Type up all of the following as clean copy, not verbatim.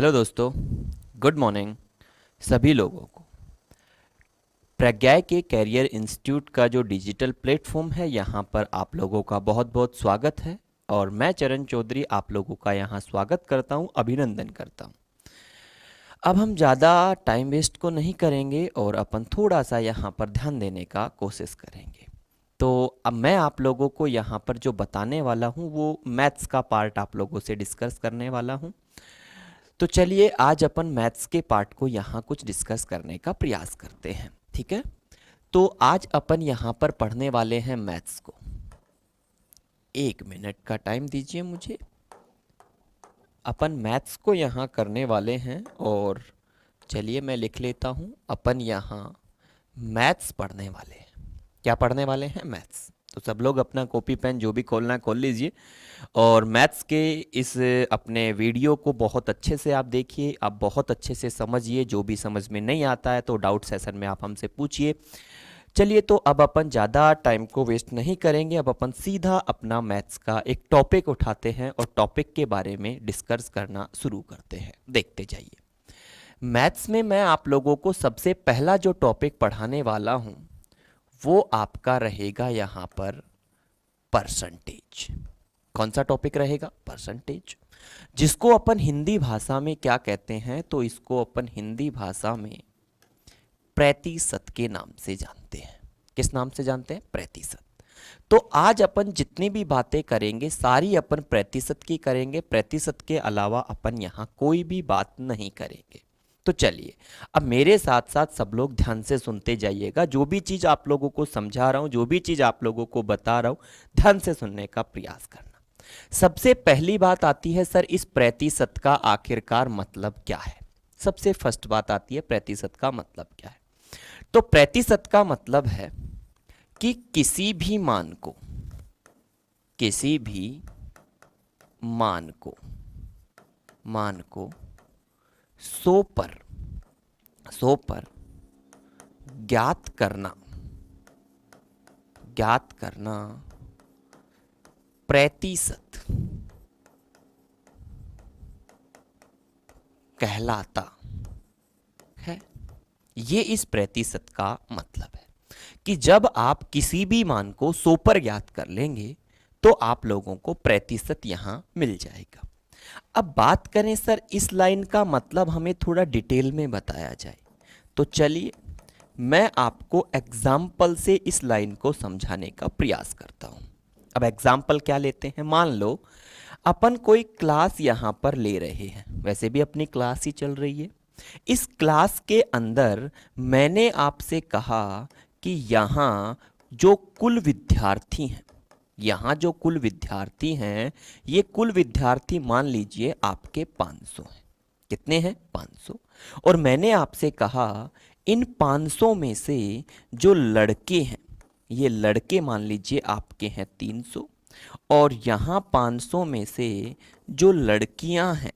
Hello दोस्तों, good morning सभी लोगों को। प्रज्ञा के कैरियर इंस्टीट्यूट का जो डिजिटल प्लेटफॉर्म है, यहाँ पर आप लोगों का बहुत बहुत स्वागत है। और मैं चरण चौधरी आप लोगों का यहाँ स्वागत करता हूँ, अभिनंदन करता हूँ। अब हम ज़्यादा टाइम वेस्ट को नहीं करेंगे और अपन थोड़ा सा यहाँ पर ध्यान देने का कोशिश करेंगे। तो अब मैं आप लोगों को यहाँ पर जो बताने वाला हूँ वो मैथ्स का पार्ट आप लोगों से डिस्कस करने वाला हूँ। तो चलिए आज अपन मैथ्स के पार्ट को यहाँ कुछ डिस्कस करने का प्रयास करते हैं, ठीक है। तो आज अपन यहाँ पर पढ़ने वाले हैं मैथ्स को। 1 मिनट का टाइम दीजिए मुझे। अपन मैथ्स को यहाँ करने वाले हैं और चलिए मैं लिख लेता हूँ, अपन यहाँ मैथ्स पढ़ने वाले हैं। क्या पढ़ने वाले हैं? मैथ्स। तो सब लोग अपना कॉपी पेन जो भी खोलना है खोल लीजिए और मैथ्स के इस अपने वीडियो को बहुत अच्छे से आप देखिए, आप बहुत अच्छे से समझिए। जो भी समझ में नहीं आता है तो डाउट सेशन में आप हमसे पूछिए। चलिए, तो अब अपन ज़्यादा टाइम को वेस्ट नहीं करेंगे। अब अपन सीधा अपना मैथ्स का एक टॉपिक उठाते हैं और टॉपिक के बारे में डिस्कस करना शुरू करते हैं। देखते जाइए। मैथ्स में मैं आप लोगों को सबसे पहला जो टॉपिक पढ़ाने वाला हूँ वो आपका रहेगा यहाँ पर परसेंटेज। कौन सा टॉपिक रहेगा? परसेंटेज, जिसको अपन हिंदी भाषा में क्या कहते हैं? तो इसको अपन हिंदी भाषा में प्रतिशत के नाम से जानते हैं। किस नाम से जानते हैं? प्रतिशत। तो आज अपन जितनी भी बातें करेंगे सारी अपन प्रतिशत की करेंगे। प्रतिशत के अलावा अपन यहाँ कोई भी बात नहीं करेंगे। तो चलिए, अब मेरे साथ साथ सब लोग ध्यान से सुनते जाइएगा। जो भी चीज़ आप लोगों को समझा रहा हूँ, जो भी चीज़ आप लोगों को बता रहा हूँ, ध्यान से सुनने का प्रयास करना। सबसे पहली बात आती है, सर इस प्रतिशत का आखिरकार मतलब क्या है? सबसे फर्स्ट बात आती है, प्रतिशत का मतलब क्या है? तो प्रतिशत का मतलब है कि किसी भी मान को, किसी भी मान को 100 पर ज्ञात करना प्रतिशत कहलाता है। ये इस प्रतिशत का मतलब है कि जब आप किसी भी मान को 100 पर ज्ञात कर लेंगे तो आप लोगों को प्रतिशत यहां मिल जाएगा। अब बात करें, सर इस लाइन का मतलब हमें थोड़ा डिटेल में बताया जाए, तो चलिए मैं आपको एग्जाम्पल से इस लाइन को समझाने का प्रयास करता हूं। अब एग्जाम्पल क्या लेते हैं? मान लो अपन कोई क्लास यहां पर ले रहे हैं, वैसे भी अपनी क्लास ही चल रही है। इस क्लास के अंदर मैंने आपसे कहा कि यहाँ जो कुल विद्यार्थी हैं, ये कुल विद्यार्थी मान लीजिए आपके 500 हैं। कितने हैं? 500। और मैंने आपसे कहा इन 500 में से जो लड़के हैं, ये लड़के मान लीजिए आपके हैं 300। और यहाँ 500 में से जो लड़कियां हैं,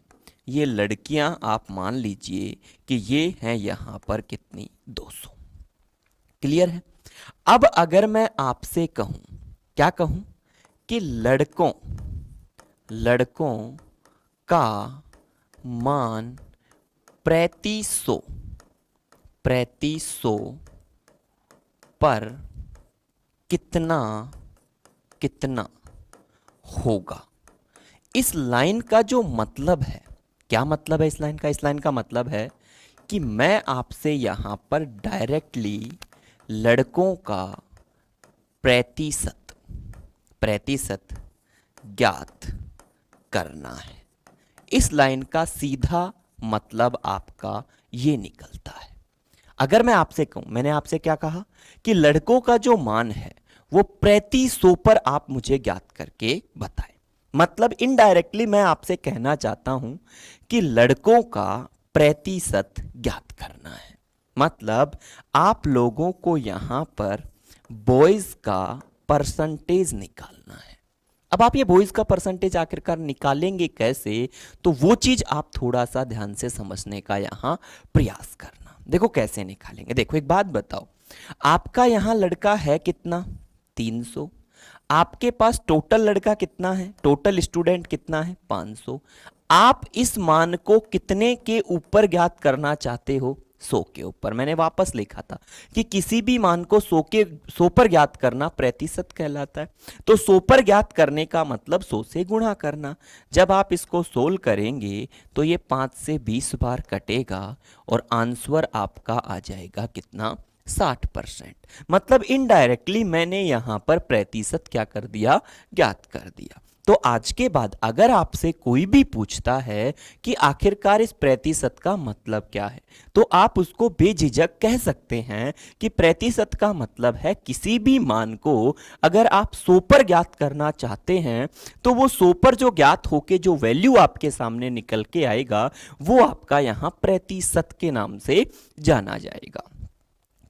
ये लड़कियां आप मान लीजिए कि ये हैं यहाँ पर कितनी? 200। क्लियर है? अब अगर मैं आपसे कहूं, क्या कहूं कि लड़कों का मान प्रति सौ पर कितना होगा। इस लाइन का जो मतलब है, क्या मतलब है इस लाइन का? इस लाइन का मतलब है कि मैं आपसे यहां पर डायरेक्टली लड़कों का प्रतिशत ज्ञात करना है। इस लाइन का सीधा मतलब आपका ये निकलता है। अगर मैं आपसे कहूं, मैंने आपसे क्या कहा कि लड़कों का जो मान है वो प्रति 100 पर आप मुझे ज्ञात करके बताएं। मतलब इनडायरेक्टली मैं आपसे कहना चाहता हूं कि लड़कों का प्रतिशत ज्ञात करना है। मतलब आप लोगों को यहां पर बॉयज का परसेंटेज निकालना है। अब आप ये बॉयज का परसेंटेज आखिरकार निकालेंगे कैसे? तो वो चीज आप थोड़ा सा ध्यान से समझने का यहां प्रयास करना। देखो कैसे निकालेंगे। देखो एक बात बताओ, आपका यहां लड़का है कितना? 300। आपके पास टोटल लड़का कितना है, टोटल स्टूडेंट कितना है, 500। आप इस मान को कितने के ऊपर ज्ञात करना चाहते हो, 100 के ऊपर। मैंने वापस लिखा था कि किसी भी मान को 100 पर ज्ञात करना प्रतिशत कहलाता है। तो 100 पर ज्ञात करने का मतलब 100 से गुणा करना। जब आप इसको सोल्व करेंगे तो ये 5 से 20 बार कटेगा और आंसर आपका आ जाएगा कितना, 60%। मतलब इनडायरेक्टली मैंने यहां पर प्रतिशत क्या कर दिया, ज्ञात कर दिया। तो आज के बाद अगर आपसे कोई भी पूछता है कि आखिरकार इस प्रतिशत का मतलब क्या है, तो आप उसको बेझिझक कह सकते हैं कि प्रतिशत का मतलब है किसी भी मान को अगर आप 100 पर ज्ञात करना चाहते हैं तो वो 100 पर जो ज्ञात होके जो वैल्यू आपके सामने निकल के आएगा वो आपका यहां प्रतिशत के नाम से जाना जाएगा।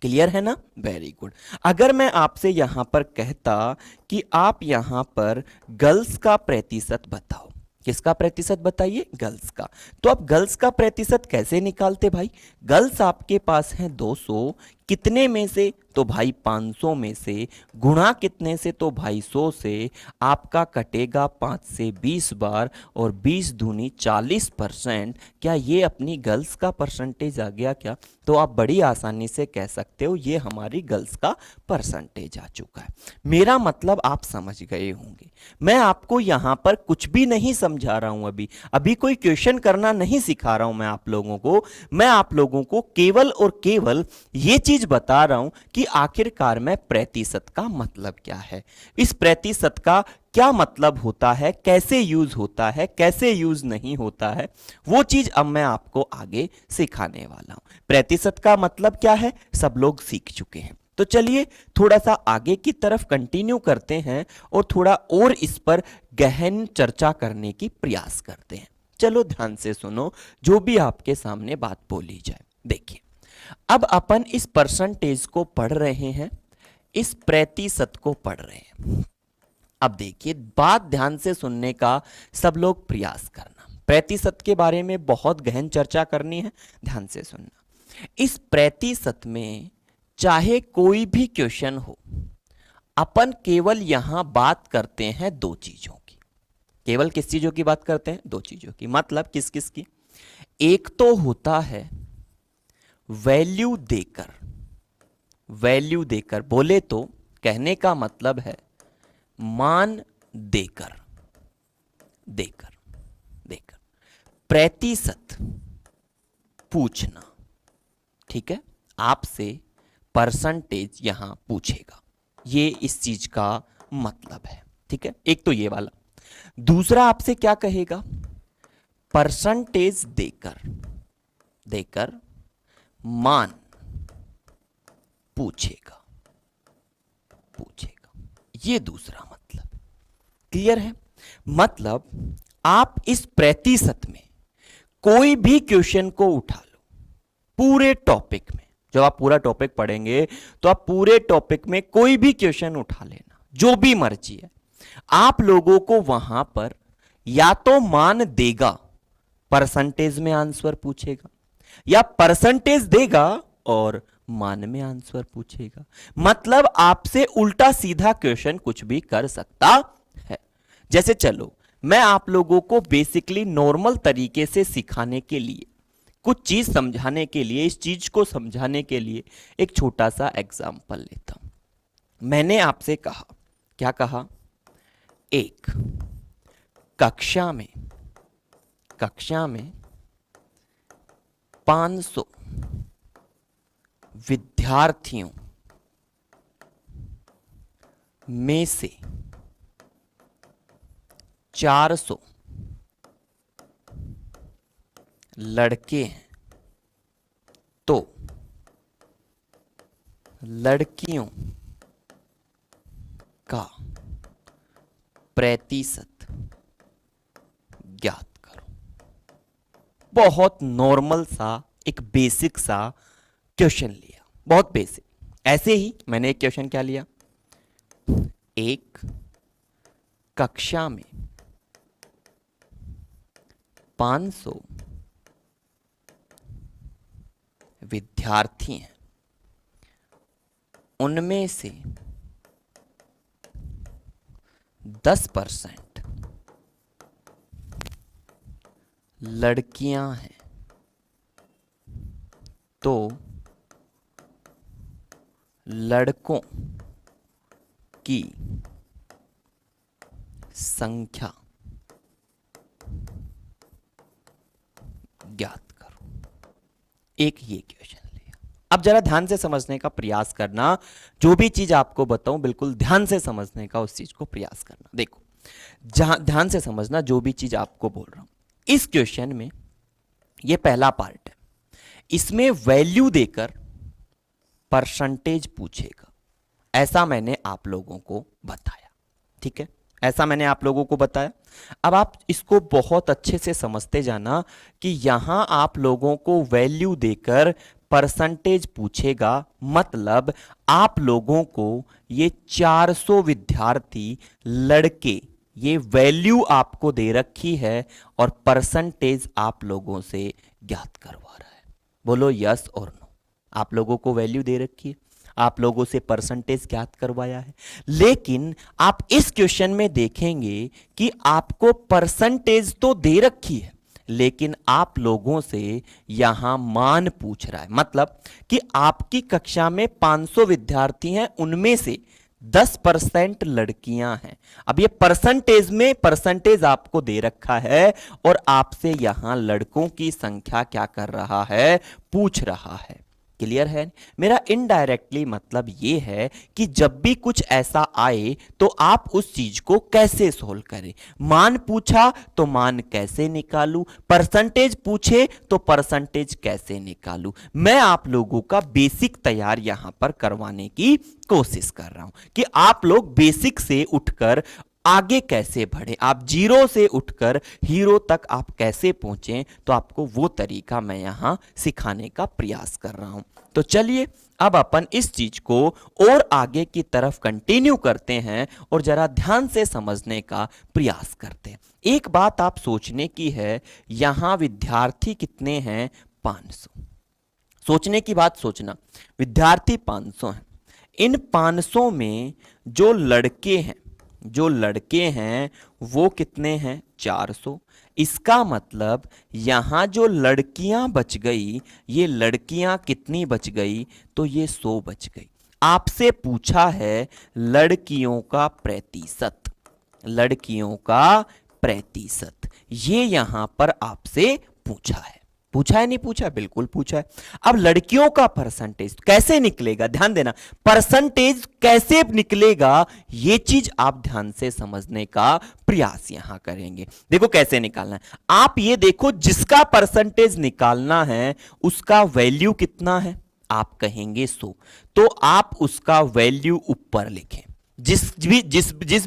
क्लियर है ना, वेरी गुड। अगर मैं आपसे यहां पर कहता कि आप यहां पर गर्ल्स का प्रतिशत बताओ, किसका प्रतिशत बताइए, गर्ल्स का, तो आप गर्ल्स का प्रतिशत कैसे निकालते भाई, गर्ल्स आपके पास हैं 200, कितने में से, तो भाई 500 में से, गुणा कितने से, तो भाई 100 से, आपका कटेगा 5 से 20 बार और 20 दूनी 40%। क्या ये अपनी गर्ल्स का परसेंटेज आ गया क्या, तो आप बड़ी आसानी से कह सकते हो ये हमारी गर्ल्स का परसेंटेज आ चुका है। मेरा मतलब आप समझ गए होंगे। मैं आपको यहां पर कुछ भी नहीं समझा रहा हूं, अभी अभी कोई क्वेश्चन करना नहीं सिखा रहा हूं मैं आप लोगों को। मैं आप लोगों को केवल और केवल ये चीज बता रहा हूं कि आखिरकार में प्रतिशत का मतलब क्या है, इस प्रतिशत का क्या मतलब होता है, कैसे यूज होता है, कैसे यूज नहीं होता है, वो चीज अब मैं आपको आगे सिखाने वाला हूं। प्रतिशत का मतलब क्या है सब लोग सीख चुके हैं, तो चलिए थोड़ा सा आगे की तरफ कंटिन्यू करते हैं और थोड़ा और इस पर गहन चर्चा करने की प्रयास करते हैं। चलो ध्यान से सुनो जो भी आपके सामने बात बोली जाए। देखिए अब अपन इस परसेंटेज को पढ़ रहे हैं, इस प्रतिशत को पढ़ रहे हैं। अब देखिए बात ध्यान से सुनने का सब लोग प्रयास करना, प्रतिशत के बारे में बहुत गहन चर्चा करनी है, ध्यान से सुनना। इस प्रतिशत में चाहे कोई भी क्वेश्चन हो, अपन केवल यहां बात करते हैं दो चीजों की, केवल किस चीजों की बात करते हैं, दो चीजों की। मतलब किस किस की, एक तो होता है वैल्यू देकर, वैल्यू देकर बोले तो कहने का मतलब है मान देकर, देकर देकर प्रतिशत पूछना। ठीक है, आपसे परसेंटेज यहां पूछेगा, ये इस चीज का मतलब है। ठीक है, एक तो ये वाला। दूसरा आपसे क्या कहेगा, परसेंटेज देकर, देकर मान पूछेगा, पूछेगा, ये दूसरा मतलब। क्लियर है, मतलब आप इस प्रतिशत में कोई भी क्वेश्चन को उठा लो, पूरे टॉपिक में, जब आप पूरा टॉपिक पढ़ेंगे तो आप पूरे टॉपिक में कोई भी क्वेश्चन उठा लेना, जो भी मर्जी है, आप लोगों को वहां पर या तो मान देगा, परसेंटेज में आंसर पूछेगा, या परसेंटेज देगा और मान में आंसर पूछेगा। मतलब आपसे उल्टा सीधा क्वेश्चन कुछ भी कर सकता है। जैसे चलो मैं आप लोगों को बेसिकली नॉर्मल तरीके से सिखाने के लिए, कुछ चीज समझाने के लिए, इस चीज को समझाने के लिए एक छोटा सा एग्जांपल लेता हूं। मैंने आपसे कहा, क्या कहा, एक कक्षा में, कक्षा में 500 विद्यार्थियों में से 400 लड़के हैं, तो लड़कियों का प्रतिशत ज्ञात करो। बहुत नॉर्मल सा एक बेसिक सा क्वेश्चन लिया, बहुत बेसिक। ऐसे ही मैंने एक क्वेश्चन क्या लिया, एक कक्षा में 500 विद्यार्थी हैं, उनमें से 10% लड़कियां हैं तो लड़कों की संख्या ज्ञात करो। एक ये क्वेश्चन लिया। अब जरा ध्यान से समझने का प्रयास करना, जो भी चीज आपको बताऊं बिल्कुल ध्यान से समझने का, उस चीज को प्रयास करना। देखो, जहां ध्यान से समझना जो भी चीज आपको बोल रहा हूं। इस क्वेश्चन में ये पहला पार्ट है, इसमें वैल्यू देकर परसेंटेज पूछेगा, ऐसा मैंने आप लोगों को बताया। ठीक है, ऐसा मैंने आप लोगों को बताया। अब आप इसको बहुत अच्छे से समझते जाना कि यहां आप लोगों को वैल्यू देकर परसेंटेज पूछेगा, मतलब आप लोगों को ये 400 विद्यार्थी लड़के, ये वैल्यू आपको दे रखी है और परसेंटेज आप लोगों से ज्ञात करवा रहा है। बोलो यस और नो। आप लोगों को वैल्यू दे रखी है, आप लोगों से परसेंटेज ज्ञात करवाया है, लेकिन आप इस क्वेश्चन में देखेंगे कि आपको परसेंटेज तो दे रखी है, लेकिन आप लोगों से यहां मान पूछ रहा है। मतलब कि आपकी कक्षा में 500 विद्यार्थी हैं, उनमें से 10% लड़कियां हैं। अब ये परसेंटेज में परसेंटेज आपको दे रखा है और आपसे यहां लड़कों की संख्या क्या कर रहा है, पूछ रहा है। क्लियर है? मेरा इनडायरेक्टली मतलब ये है कि जब भी कुछ ऐसा आए तो आप उस चीज को कैसे सोल्व करें। मान पूछा तो मान कैसे निकालूं, परसेंटेज पूछे तो परसेंटेज कैसे निकालूं। मैं आप लोगों का बेसिक तैयार यहां पर करवाने की कोशिश कर रहा हूं कि आप लोग बेसिक से उठकर आगे कैसे बढ़े, आप जीरो से उठकर हीरो तक आप कैसे पहुंचे, तो आपको वो तरीका मैं यहां सिखाने का प्रयास कर रहा हूं। तो चलिए अब अपन इस चीज को और आगे की तरफ कंटिन्यू करते हैं और जरा ध्यान से समझने का प्रयास करते हैं। एक बात आप सोचने की है, यहां विद्यार्थी कितने हैं? 500। सोचने की बात सोचना, विद्यार्थी 500 हैं। इन 500 में जो लड़के हैं वो कितने हैं? 400। इसका मतलब यहां जो लड़कियां बच गई, ये लड़कियां कितनी बच गई? तो ये 100 बच गई। आपसे पूछा है लड़कियों का प्रतिशत, लड़कियों का प्रतिशत, ये यहां पर आपसे पूछा है। पूछा है नहीं पूछा? बिल्कुल पूछा है। अब लड़कियों का परसेंटेज कैसे निकलेगा, ध्यान देना, परसेंटेज कैसे निकलेगा ये चीज आप ध्यान से समझने का प्रयास यहां करेंगे। देखो कैसे निकालना है, आप ये देखो, जिसका परसेंटेज निकालना है उसका वैल्यू कितना है? आप कहेंगे 100, तो आप उसका वैल्यू ऊपर लिखें। जिस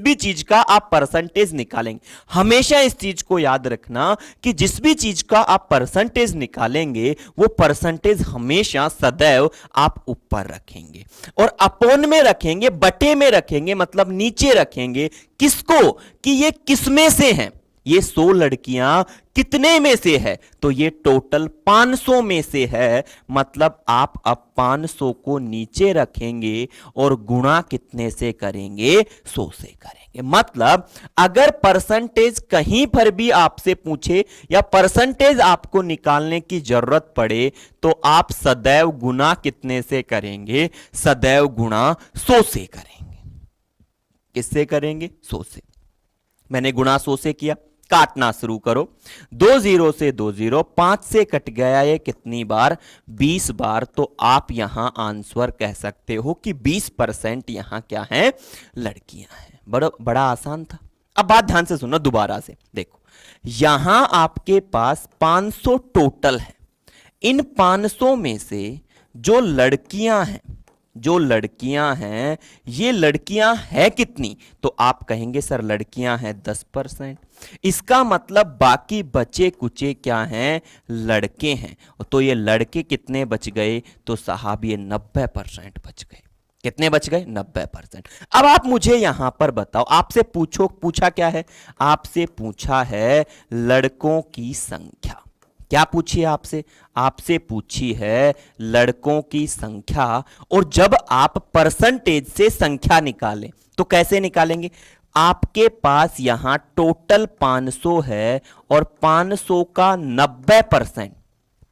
भी चीज का आप परसेंटेज निकालेंगे, हमेशा इस चीज को याद रखना कि जिस भी चीज का आप परसेंटेज निकालेंगे वो परसेंटेज हमेशा सदैव आप ऊपर रखेंगे और अपॉन में रखेंगे, बटे में रखेंगे, मतलब नीचे रखेंगे। किसको? कि ये किसमें से हैं, ये 100 लड़कियां कितने में से है? तो ये टोटल 500 में से है। मतलब आप अब 500 को नीचे रखेंगे और गुणा कितने से करेंगे? 100 से करेंगे। मतलब अगर परसेंटेज कहीं पर भी आपसे पूछे या परसेंटेज आपको निकालने की जरूरत पड़े तो आप सदैव गुणा कितने से करेंगे? सदैव गुणा 100 से करेंगे। किससे करेंगे? 100 से। मैंने गुणा 100 से किया, काटना शुरू करो। 2 0 से 2 0, 5 से कट गया ये कितनी बार? 20 बार। तो आप यहां आंसर कह सकते हो कि 20% यहां क्या है? लड़कियां हैं। बड़ा आसान था। अब बात ध्यान से सुनो दोबारा से, देखो यहां आपके पास 500 टोटल है। इन 500 में से जो लड़कियां हैं, ये लड़कियां हैं कितनी? तो आप कहेंगे सर लड़कियां हैं 10%। इसका मतलब बाकी बचे कुचे क्या हैं? लड़के हैं। तो ये लड़के कितने बच गए? तो साहब ये 90% बच गए। कितने बच गए? 90%। अब आप मुझे यहां पर बताओ, आपसे पूछा क्या है? आपसे पूछा है लड़कों की संख्या। क्या पूछी है आपसे? आपसे पूछी है लड़कों की संख्या। और जब आप परसेंटेज से संख्या निकालें तो कैसे निकालेंगे? आपके पास यहां टोटल 500 है और 500 का 90%,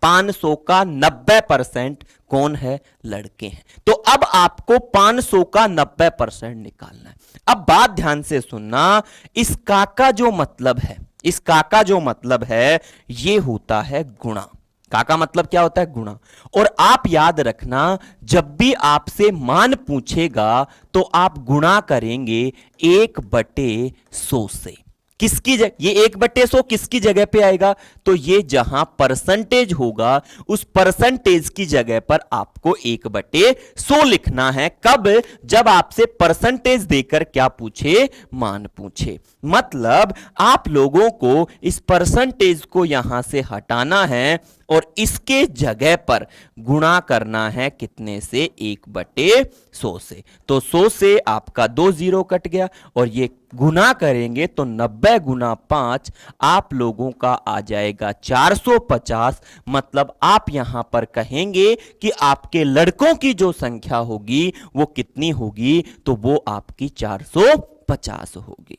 500 का 90% कौन है? लड़के हैं। तो अब आपको 500 का 90% निकालना है। अब बात ध्यान से सुनना, इस का जो मतलब है, इस का जो मतलब है ये होता है गुणा। का मतलब क्या होता है? गुणा। और आप याद रखना, जब भी आपसे मान पूछेगा तो आप गुणा करेंगे 1/100 से। किसकी जगह? ये 1/100 किसकी जगह पे आएगा? तो ये जहां परसेंटेज होगा उस परसेंटेज की जगह पर आपको 1/100 लिखना है। कब? जब आपसे परसेंटेज देकर क्या पूछे? मान पूछे। मतलब आप लोगों को इस परसेंटेज को यहां से हटाना है और इसके जगह पर गुणा करना है कितने से? 1/100 से। तो 100 से आपका 2 जीरो कट गया और ये गुना करेंगे तो 90 गुना 5 आप लोगों का आ जाएगा 450। मतलब आप यहां पर कहेंगे कि आपके लड़कों की जो संख्या होगी वो कितनी होगी? तो वो आपकी 450 होगी।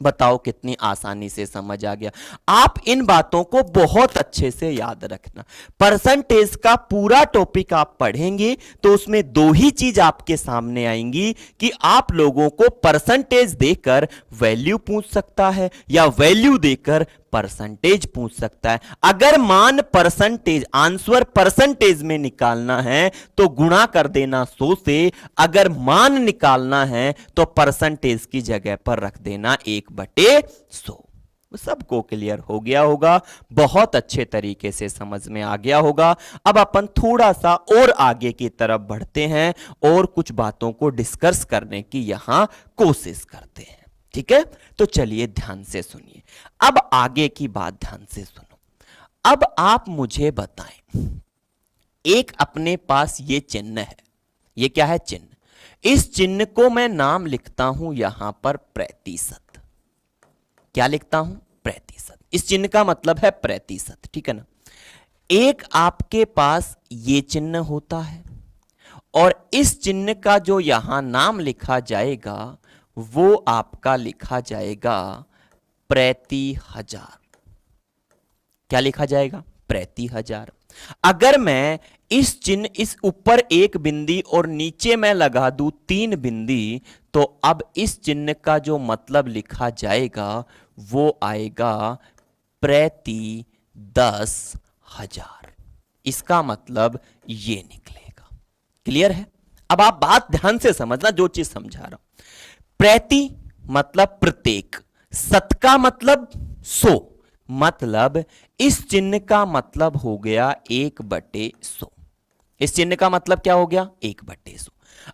बताओ कितनी आसानी से समझ आ गया। आप इन बातों को बहुत अच्छे से याद रखना। परसेंटेज का पूरा टॉपिक आप पढ़ेंगे तो उसमें दो ही चीज आपके सामने आएंगी कि आप लोगों को परसेंटेज देकर वैल्यू पूछ सकता है या वैल्यू देकर परसेंटेज पूछ सकता है। अगर मान परसेंटेज, आंसर परसेंटेज में निकालना है तो गुणा कर देना 100 से। अगर मान निकालना है तो परसेंटेज की जगह पर रख देना 1/100। सबको क्लियर हो गया होगा, बहुत अच्छे तरीके से समझ में आ गया होगा। अब अपन थोड़ा सा और आगे की तरफ बढ़ते हैं और कुछ बातों को डिस्कस करने की यहां कोशिश करते हैं। ठीक है, तो चलिए ध्यान से सुनिए। अब आगे की बात ध्यान से सुनो। अब आप मुझे बताएं, एक अपने पास ये चिन्ह है, ये क्या है? चिन्ह। इस चिन्ह को मैं नाम लिखता हूं यहां पर प्रतिशत। क्या लिखता हूं? प्रतिशत। इस चिन्ह का मतलब है प्रतिशत, ठीक है ना। एक आपके पास ये चिन्ह होता है और इस चिन्ह का जो यहां नाम लिखा जाएगा वो आपका लिखा जाएगा प्रति हजार। क्या लिखा जाएगा? प्रति हजार। अगर मैं इस चिन्ह, इस ऊपर एक बिंदी और नीचे मैं लगा दूं 3 बिंदी, तो अब इस चिन्ह का जो मतलब लिखा जाएगा वो आएगा प्रति 10,000। इसका मतलब ये निकलेगा। क्लियर है? अब आप बात ध्यान से समझना, जो चीज समझा रहा हूं। प्रति मतलब प्रत्येक, शत का मतलब 100, मतलब इस चिन्ह का मतलब हो गया 1/100। इस चिन्ह का मतलब क्या हो गया? 1/100।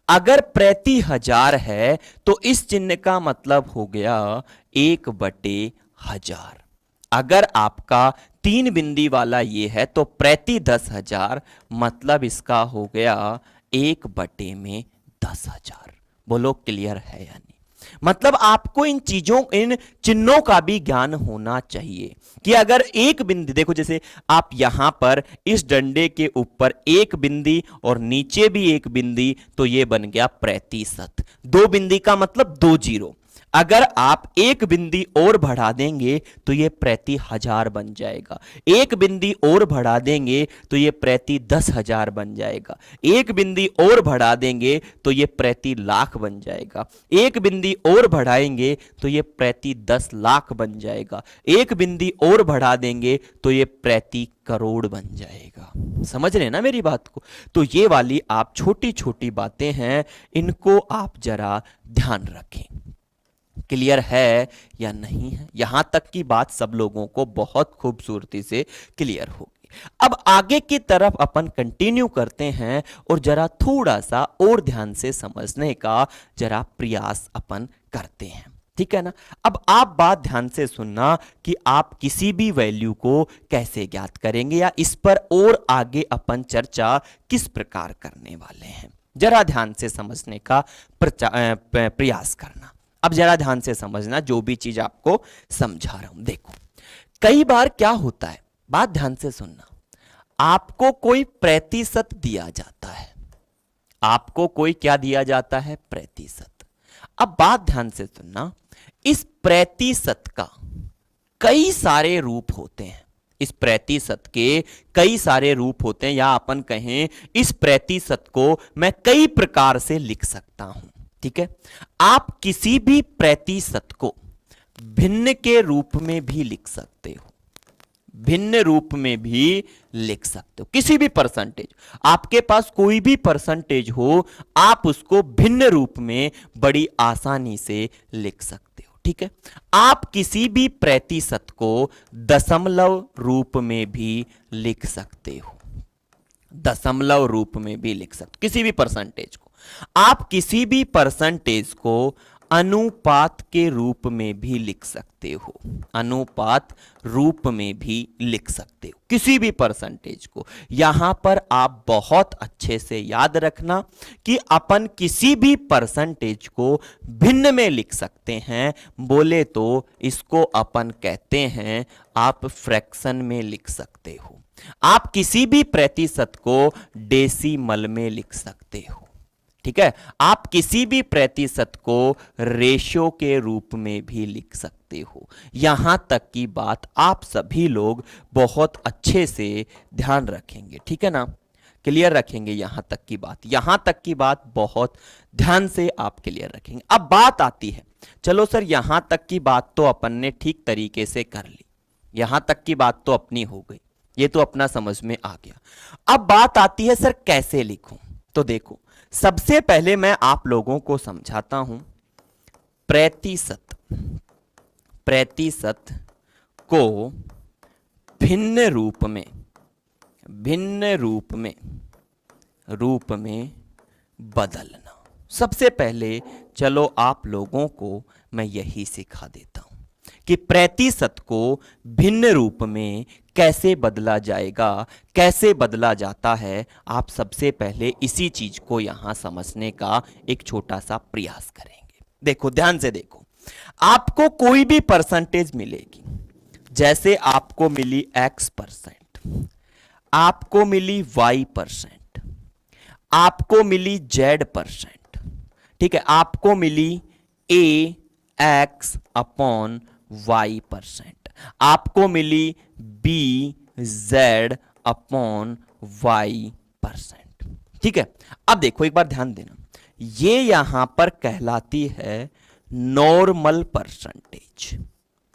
अगर प्रति हजार है तो इस चिन्ह का मतलब हो गया 1/1000। अगर आपका 3 बिंदी वाला ये है तो प्रति 10,000 मतलब इसका हो गया 1/10,000। बोलो क्लियर है या नहीं? मतलब आपको इन चीजों, इन चिन्हों का भी ज्ञान होना चाहिए कि अगर एक बिंदी, देखो जैसे आप यहां पर इस डंडे के ऊपर एक बिंदी और नीचे भी एक बिंदी, तो ये बन गया प्रतिशत। 2 बिंदी का मतलब 2 जीरो। अगर आप एक बिंदी और बढ़ा देंगे तो ये प्रति हजार बन जाएगा। एक बिंदी और बढ़ा देंगे तो ये प्रति 10,000 बन जाएगा। एक बिंदी और बढ़ा देंगे तो ये प्रति लाख बन जाएगा। एक बिंदी और बढ़ाएंगे तो ये प्रति 10 लाख बन जाएगा। एक बिंदी और बढ़ा देंगे तो ये प्रति करोड़ बन जाएगा। समझ रहे हैं ना मेरी बात को? तो ये वाली आप छोटी छोटी बातें हैं, इनको आप जरा ध्यान रखें। क्लियर है या नहीं है? यहां तक की बात सब लोगों को बहुत खूबसूरती से क्लियर होगी। अब आगे की तरफ अपन कंटिन्यू करते हैं और जरा थोड़ा सा और ध्यान से समझने का जरा प्रयास अपन करते हैं। ठीक है ना? अब आप बात ध्यान से सुनना कि आप किसी भी वैल्यू को कैसे ज्ञात करेंगे या इस पर और आगे अपन चर्चा किस प्रकार करने वाले हैं, जरा ध्यान से समझने का प्रयास करना। अब जरा ध्यान से समझना जो भी चीज आपको समझा रहा हूं। देखो, कई बार क्या होता है, बात ध्यान से सुनना। आपको कोई प्रतिशत दिया जाता है, आपको कोई क्या दिया जाता है? प्रतिशत। अब बात ध्यान से सुनना, इस प्रतिशत का कई सारे रूप होते हैं। इस प्रतिशत के कई सारे रूप होते हैं, या अपन कहें इस प्रतिशत को मैं कई प्रकार से लिख सकता हूं। ठीक है, आप किसी भी प्रतिशत को भिन्न के रूप में भी लिख सकते हो, भिन्न रूप में भी लिख सकते हो। किसी भी परसेंटेज, आपके पास कोई भी परसेंटेज हो, आप उसको भिन्न रूप में बड़ी आसानी से लिख सकते हो। ठीक है, आप किसी भी प्रतिशत को दशमलव रूप में भी लिख सकते हो, दशमलव रूप में भी लिख सकते हो किसी भी परसेंटेज को। आप किसी भी परसेंटेज को अनुपात के रूप में भी लिख सकते हो, अनुपात रूप में भी लिख सकते हो किसी भी परसेंटेज को। यहां पर आप बहुत अच्छे से याद रखना कि अपन किसी भी परसेंटेज को भिन्न में लिख सकते हैं। बोले तो इसको अपन कहते हैं, आप फ्रैक्शन में लिख सकते हो। आप किसी भी प्रतिशत को डेसिमल में लिख सकते हो। ठीक है, आप किसी भी प्रतिशत को रेशो के रूप में भी लिख सकते हो। यहां तक की बात आप सभी लोग बहुत अच्छे से ध्यान रखेंगे। ठीक है ना, क्लियर रखेंगे यहां तक की बात, यहां तक की बात बहुत ध्यान से आप क्लियर रखेंगे। अब बात आती है, चलो सर यहां तक की बात तो अपन ने ठीक तरीके से कर ली, यहां तक की बात तो अपनी हो गई, ये तो अपना समझ में आ गया। अब बात आती है सर कैसे लिखूं। तो देखो, सबसे पहले मैं आप लोगों को समझाता हूं, प्रतिशत, प्रतिशत को भिन्न रूप में, भिन्न रूप में बदलना। सबसे पहले चलो आप लोगों को मैं यही सिखा देता हूं कि प्रतिशत को भिन्न रूप में कैसे बदला जाएगा, कैसे बदला जाता है। आप सबसे पहले इसी चीज को यहां समझने का एक छोटा सा प्रयास करेंगे। देखो ध्यान से देखो, आपको कोई भी परसेंटेज मिलेगी, जैसे आपको मिली x%, आपको मिली y%, आपको मिली z%, ठीक है, आपको मिली ax/y%, आपको मिली bz/y%। ठीक है, अब देखो एक बार ध्यान देना, ये यहां पर कहलाती है नॉर्मल परसेंटेज,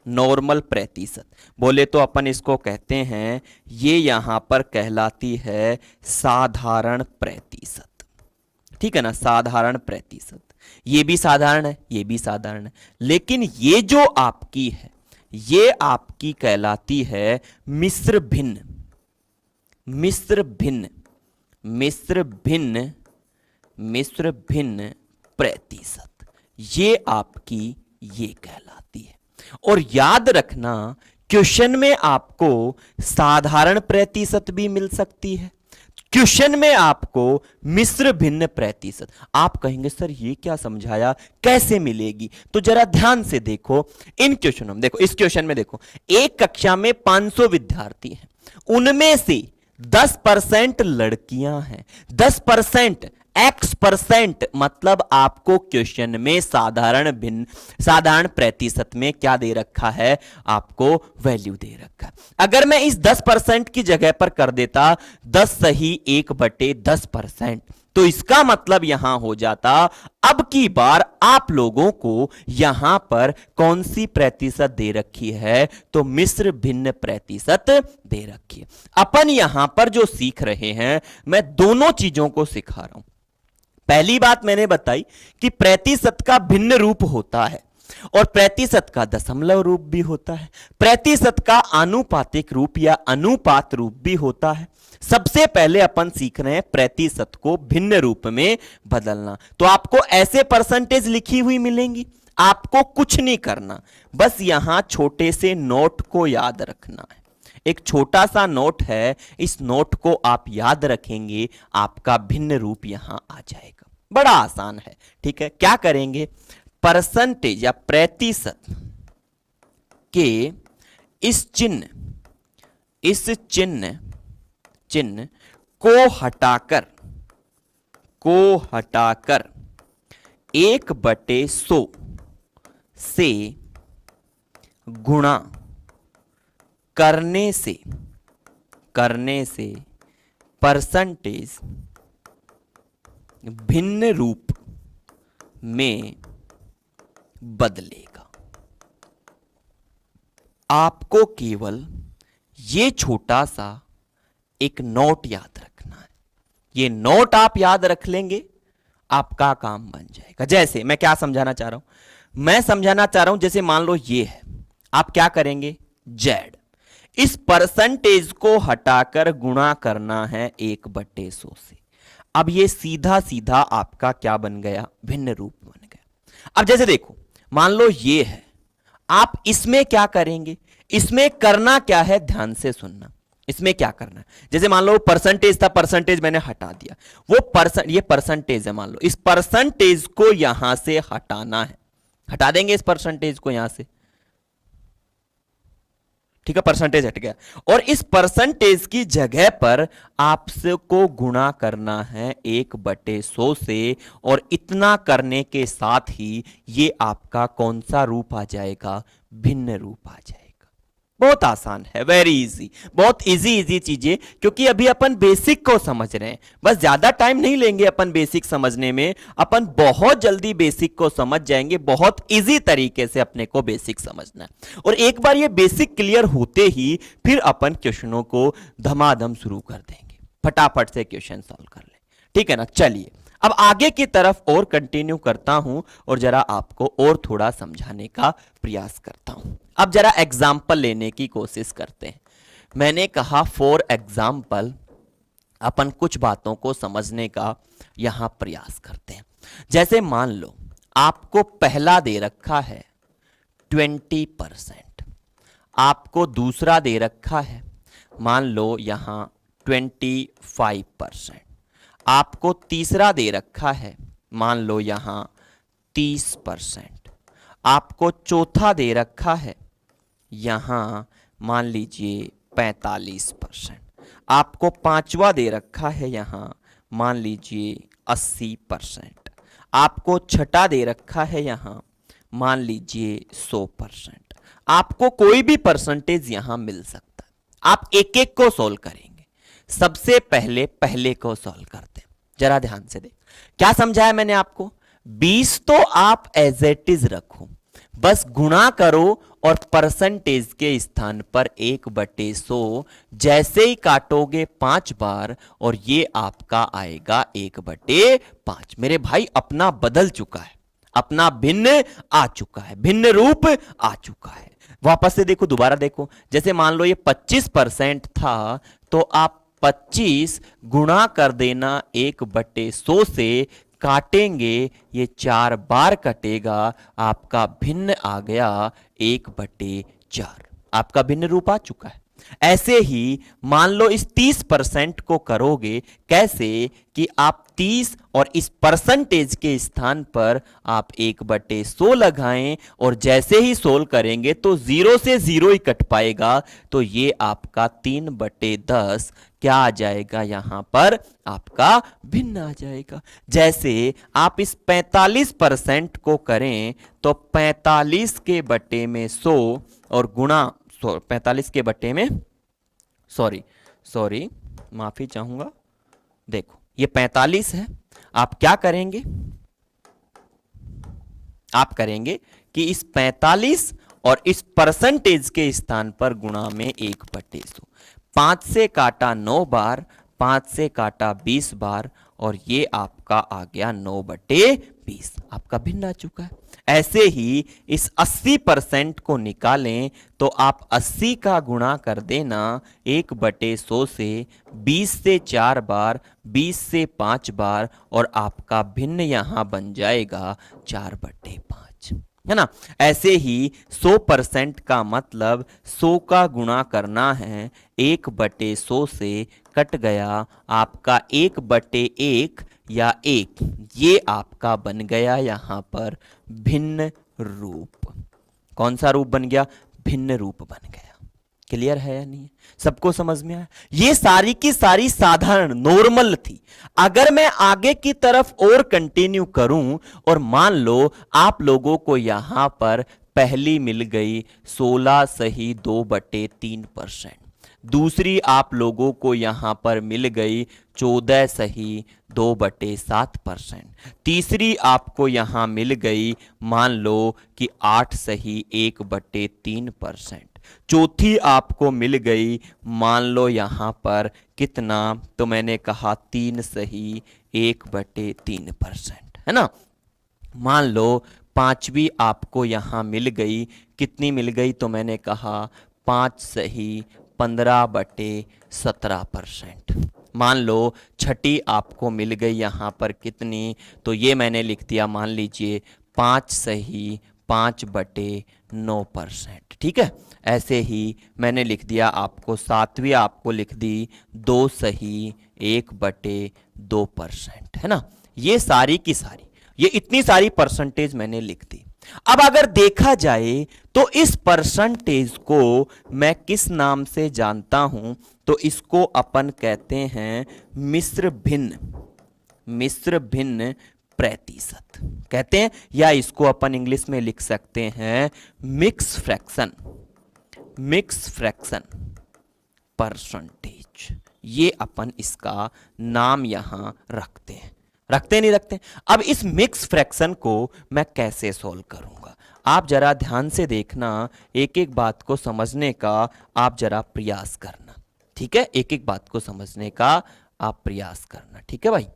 नॉर्मल प्रतिशत। बोले तो अपन इसको कहते हैं, ये यहां पर कहलाती है साधारण प्रतिशत। ठीक है ना, साधारण प्रतिशत। ये भी साधारण है, ये भी साधारण है, लेकिन ये जो आपकी है, ये आपकी कहलाती है मिश्र भिन्न, मिश्र भिन्न, मिश्र भिन्न, मिश्र भिन्न प्रतिशत। ये आपकी ये कहलाती है। और याद रखना, क्वेश्चन में आपको साधारण प्रतिशत भी मिल सकती है, क्वेश्चन में आपको मिश्र भिन्न प्रतिशत। आप कहेंगे सर ये क्या समझाया, कैसे मिलेगी? तो जरा ध्यान से देखो इन क्वेश्चनों में। देखो इस क्वेश्चन में देखो, एक कक्षा में 500 विद्यार्थी हैं, उनमें से 10% लड़कियां हैं, 10% x%, मतलब आपको क्वेश्चन में साधारण भिन्न, साधारण प्रतिशत में क्या दे रखा है, आपको वैल्यू दे रखा है। अगर मैं इस 10% की जगह पर कर देता 10 सही 1/10%, तो इसका मतलब यहां हो जाता, अब की बार आप लोगों को यहां पर कौन सी प्रतिशत दे रखी है, तो मिश्र भिन्न प्रतिशत दे रखी है। अपन यहां पर जो सीख रहे हैं, मैं दोनों चीजों को सिखा रहा हूं। पहली बात मैंने बताई कि प्रतिशत का भिन्न रूप होता है और प्रतिशत का दशमलव रूप भी होता है, प्रतिशत का आनुपातिक रूप या अनुपात रूप भी होता है। सबसे पहले अपन सीख रहे हैं प्रतिशत को भिन्न रूप में बदलना। तो आपको ऐसे परसेंटेज लिखी हुई मिलेंगी, आपको कुछ नहीं करना, बस यहां छोटे से नोट को याद रखना है। एक छोटा सा नोट है, इस नोट को आप याद रखेंगे, आपका भिन्न रूप यहां आ जाएगा। बड़ा आसान है। ठीक है, क्या करेंगे, परसेंटेज या प्रतिशत के इस चिन्ह, इस चिन्ह को हटाकर 1/100 से गुणा करने से परसेंटेज भिन्न रूप में बदलेगा। आपको केवल ये छोटा सा एक नोट याद रखना है। ये नोट आप याद रख लेंगे, आपका काम बन जाएगा। जैसे मैं क्या समझाना चाह रहा हूं, मैं समझाना चाह रहा हूं जैसे मान लो ये है, आप क्या करेंगे, जेड, इस परसेंटेज को हटाकर गुणा करना है 1/100 से। अब ये सीधा सीधा आपका क्या बन गया, भिन्न रूप बन गया। अब जैसे देखो, मान लो ये है, आप इसमें क्या करेंगे, इसमें करना क्या है, ध्यान से सुनना। इसमें क्या करना है, जैसे मान लो परसेंटेज था, परसेंटेज मैंने हटा दिया, ये परसेंटेज है, मान लो इस परसेंटेज को यहां से हटाना है, हटा देंगे इस परसेंटेज को यहां से, ठीक है, परसेंटेज हट गया। और इस परसेंटेज की जगह पर आपको गुणा करना है 1/100 से, और इतना करने के साथ ही ये आपका कौन सा रूप आ जाएगा, भिन्न रूप आ जाएगा। बहुत आसान है, वेरी इजी, बहुत इजी चीजें, क्योंकि अभी अपन बेसिक को समझ रहे हैं। बस ज्यादा टाइम नहीं लेंगे अपन बेसिक समझने में, अपन बहुत जल्दी बेसिक को समझ जाएंगे। बहुत इजी तरीके से अपने को बेसिक समझना है, और एक बार ये बेसिक क्लियर होते ही फिर अपन क्वेश्चनों को धमाधम शुरू कर देंगे, फटाफट से क्वेश्चन सॉल्व कर ले, ठीक है ना। चलिए अब आगे की तरफ और कंटिन्यू करता हूं, और जरा आपको और थोड़ा समझाने का प्रयास करता हूं। अब जरा एग्जाम्पल लेने की कोशिश करते हैं। मैंने कहा फॉर एग्जाम्पल, अपन कुछ बातों को समझने का यहां प्रयास करते हैं। जैसे मान लो आपको पहला दे रखा है 20%, आपको दूसरा दे रखा है मान लो यहां 25%, आपको तीसरा दे रखा है मान लो यहां 30%, आपको चौथा दे रखा है यहां मान लीजिए 45%, आपको पांचवा दे रखा है यहां मान लीजिए 80%, आपको छठा दे रखा है यहां मान लीजिए 100%। आपको कोई भी परसेंटेज यहां मिल सकता है। आप एक एक को सॉल्व करेंगे। सबसे पहले पहले को सॉल्व करते हैं, जरा ध्यान से देख। क्या समझाया मैंने आपको, 20 तो आप एज इट इज रखो, बस गुणा करो और परसेंटेज के स्थान पर 1/100 जैसे ही काटोगे 5 बार, और ये आपका आएगा 1/5। मेरे भाई अपना बदल चुका है, अपना भिन्न आ चुका है, भिन्न रूप आ चुका है। वापस से देखो, दोबारा देखो, जैसे मान लो ये 25% था, तो आप 25 गुणा कर देना 1/100 से, काटेंगे ये 4 बार कटेगा, आपका भिन्न आ गया 1/4। आपका भिन्न रूप आ चुका है। ऐसे ही मान लो इस 30% को करोगे, कैसे कि आप 30 और इस परसेंटेज के स्थान पर आप 1/100 लगाएं, और जैसे ही सोल्व करेंगे तो 0 से 0 ही कट पाएगा, तो ये आपका 3/10 क्या आ जाएगा, यहां पर आपका भिन्न आ जाएगा। जैसे आप इस 45% को करें तो 45 के बटे में 100 और गुणा 45 के बटे में सॉरी माफी चाहूंगा, देखो ये 45 है, आप क्या करेंगे, आप करेंगे कि इस 45 और इस परसेंटेज के स्थान पर गुणा में 1/100। 5 से काटा 9 बार, 5 से काटा 20 बार, और ये आपका आ गया 9/20। आपका भिन्न आ चुका है। ऐसे ही इस 80% को निकालें तो आप 80 का गुणा कर देना 1/100 से, 20 से 4 बार, 20 से 5 बार, और आपका भिन्न यहां बन जाएगा 4/5, है ना। ऐसे ही 100% का मतलब 100 का गुणा करना है 1/100 से, कट गया आपका 1/1 या 1, ये आपका बन गया यहां पर भिन्न रूप। कौन सा रूप बन गया, भिन्न रूप बन गया। क्लियर है या नहीं? सबको समझ में आया? ये सारी की सारी साधारण नॉर्मल थी। अगर मैं आगे की तरफ और कंटिन्यू करूं और मान लो आप लोगों को यहां पर पहली मिल गई 16 सही 2/3%, दूसरी आप लोगों को यहां पर मिल गई 14 सही 2/7%, तीसरी आपको यहां मिल गई मान लो कि 8 सही 1/3%, चौथी आपको मिल गई मान लो यहां पर कितना, तो मैंने कहा 3 सही 1/3%, है ना। मान लो पांचवी आपको यहां मिल गई, कितनी मिल गई, तो मैंने कहा 5 सही 15/17%। मान लो छठी आपको मिल गई यहां पर कितनी, तो ये मैंने लिख दिया मान लीजिए 5 सही 5/9%। ठीक है, ऐसे ही मैंने लिख दिया आपको सातवीं आपको लिख दी 2 सही 1/2%, है ना। ये सारी की सारी, ये इतनी सारी परसेंटेज मैंने लिख दी। अब अगर देखा जाए तो इस परसेंटेज को मैं किस नाम से जानता हूं, तो इसको अपन कहते हैं मिश्र भिन्न प्रतिशत कहते हैं, या इसको अपन इंग्लिश में लिख सकते हैं मिक्स फ्रैक्शन परसेंटेज। ये अपन इसका नाम यहां रखते नहीं रखते। अब इस मिक्स फ्रैक्शन को मैं कैसे सॉल्व करूंगा, आप जरा ध्यान से देखना, एक एक बात को समझने का आप जरा प्रयास करना। ठीक है, एक एक बात को समझने का आप प्रयास करना। ठीक है भाई,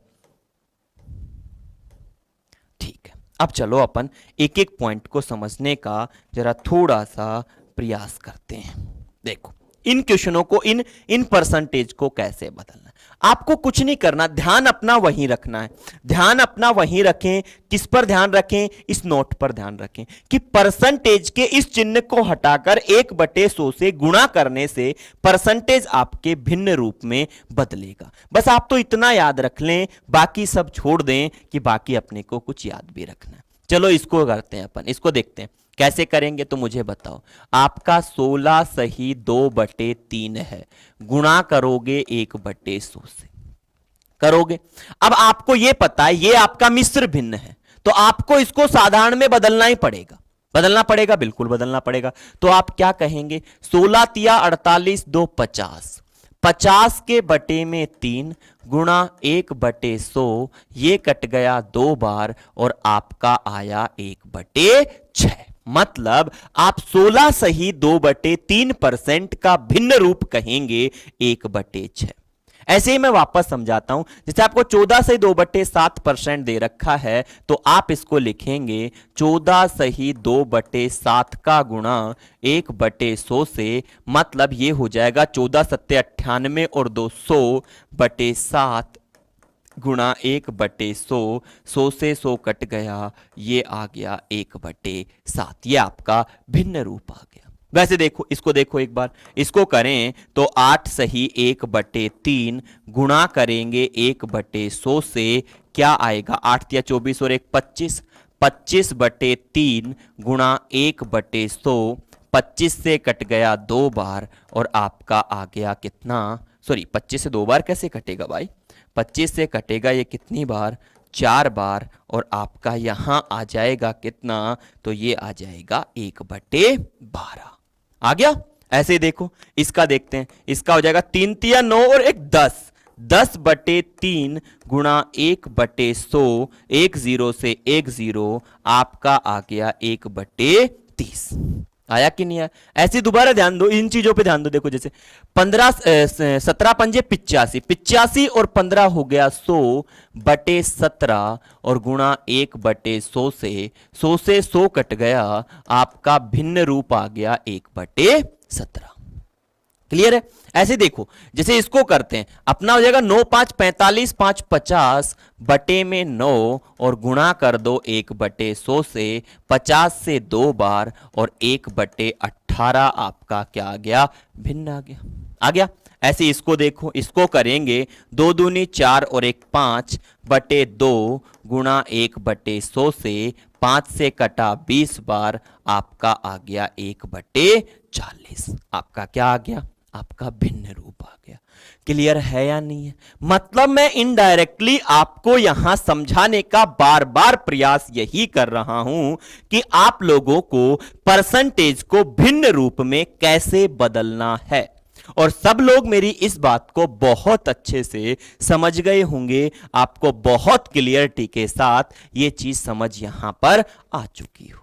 ठीक है। अब चलो अपन एक एक पॉइंट को समझने का जरा थोड़ा सा प्रयास करते हैं। देखो इन क्वेश्चनों को, इन परसेंटेज को कैसे बदलना। आपको कुछ नहीं करना, ध्यान अपना वहीं रखना है। ध्यान अपना वहीं रखें, किस पर ध्यान रखें, इस नोट पर ध्यान रखें कि परसेंटेज के इस चिन्ह को हटाकर 1/100 से गुणा करने से परसेंटेज आपके भिन्न रूप में बदलेगा। बस आप तो इतना याद रख लें, बाकी सब छोड़ दें कि बाकी अपने को कुछ याद भी रखना है। चलो इसको करते हैं अपन, इसको देखते हैं कैसे करेंगे, तो मुझे बताओ। आपका 16 सही 2/3 है, गुणा करोगे 1/100 से करोगे। अब आपको यह पता है ये आपका मिश्र भिन्न है, तो आपको इसको साधारण में बदलना ही पड़ेगा। बिल्कुल बदलना पड़ेगा। तो आप क्या कहेंगे, 16 तिया 48 2 50, 50 के बटे में 3 गुणा 1/100, ये कट गया 2 बार और आपका आया 1/6। मतलब आप 16 सही 2/3% का भिन्न रूप कहेंगे 1/6। ऐसे ही मैं वापस समझाता हूं, जैसे आपको 14 सही 2/7% दे रखा है, तो आप इसको लिखेंगे 14 सही 2/7 का गुणा 1/100 से, मतलब ये हो जाएगा 14 सत्ते 98 और 200/7 गुणा 1/100, 100 से 100 कट गया, ये आ गया 1/7। ये आपका भिन्न रूप आ गया। वैसे देखो इसको, देखो एक बार इसको करें तो 8 सही 1/3 गुणा करेंगे 1/100 से, क्या आएगा, 8 या 24 और 1 25, 25/3 गुणा 1/100, 25 से कट गया 2 बार और आपका आ गया कितना, सॉरी 25 से 2 बार कैसे कटेगा भाई, 25 से कटेगा ये कितनी बार, 4 बार, और आपका यहां आ जाएगा कितना, तो ये आ जाएगा 1/12 आ गया। ऐसे देखो इसका देखते हैं, इसका हो जाएगा 3 तिया 9 और 1 10, 10/3 गुणा 1/100, 10 से 10, आपका आ गया 1/30। आया कि नहीं आया? ऐसे दोबारा ध्यान दो, इन चीजों पे ध्यान दो। देखो जैसे 17 पंजे 85, 85 और 15 हो गया 100/17 और गुणा 1/100 से, 100 से 100 कट गया, आपका भिन्न रूप आ गया 1/17। क्लियर है? ऐसे देखो जैसे इसको करते हैं, अपना हो जाएगा 9 5 45, 5 50 बटे में 9 और गुणा कर दो 1/100 से, 50 से 2 बार और 1/18 आपका क्या आ गया, भिन्न आ गया। ऐसे इसको देखो, इसको करेंगे 2 दूनी 4 और 1 5/2 गुणा 1/100 से, 5 से कटा 20 बार, आपका आ गया 1/4। 40। आपका क्या आ गया? आपका भिन्न रूप आ गया। क्लियर है या नहीं है? मतलब मैं इनडायरेक्टली आपको यहां समझाने का बार बार प्रयास यही कर रहा हूं कि आप लोगों को परसेंटेज को भिन्न रूप में कैसे बदलना है, और सब लोग मेरी इस बात को बहुत अच्छे से समझ गए होंगे। आपको बहुत क्लियरिटी के साथ यह चीज समझ यहां पर आ चुकी होगी।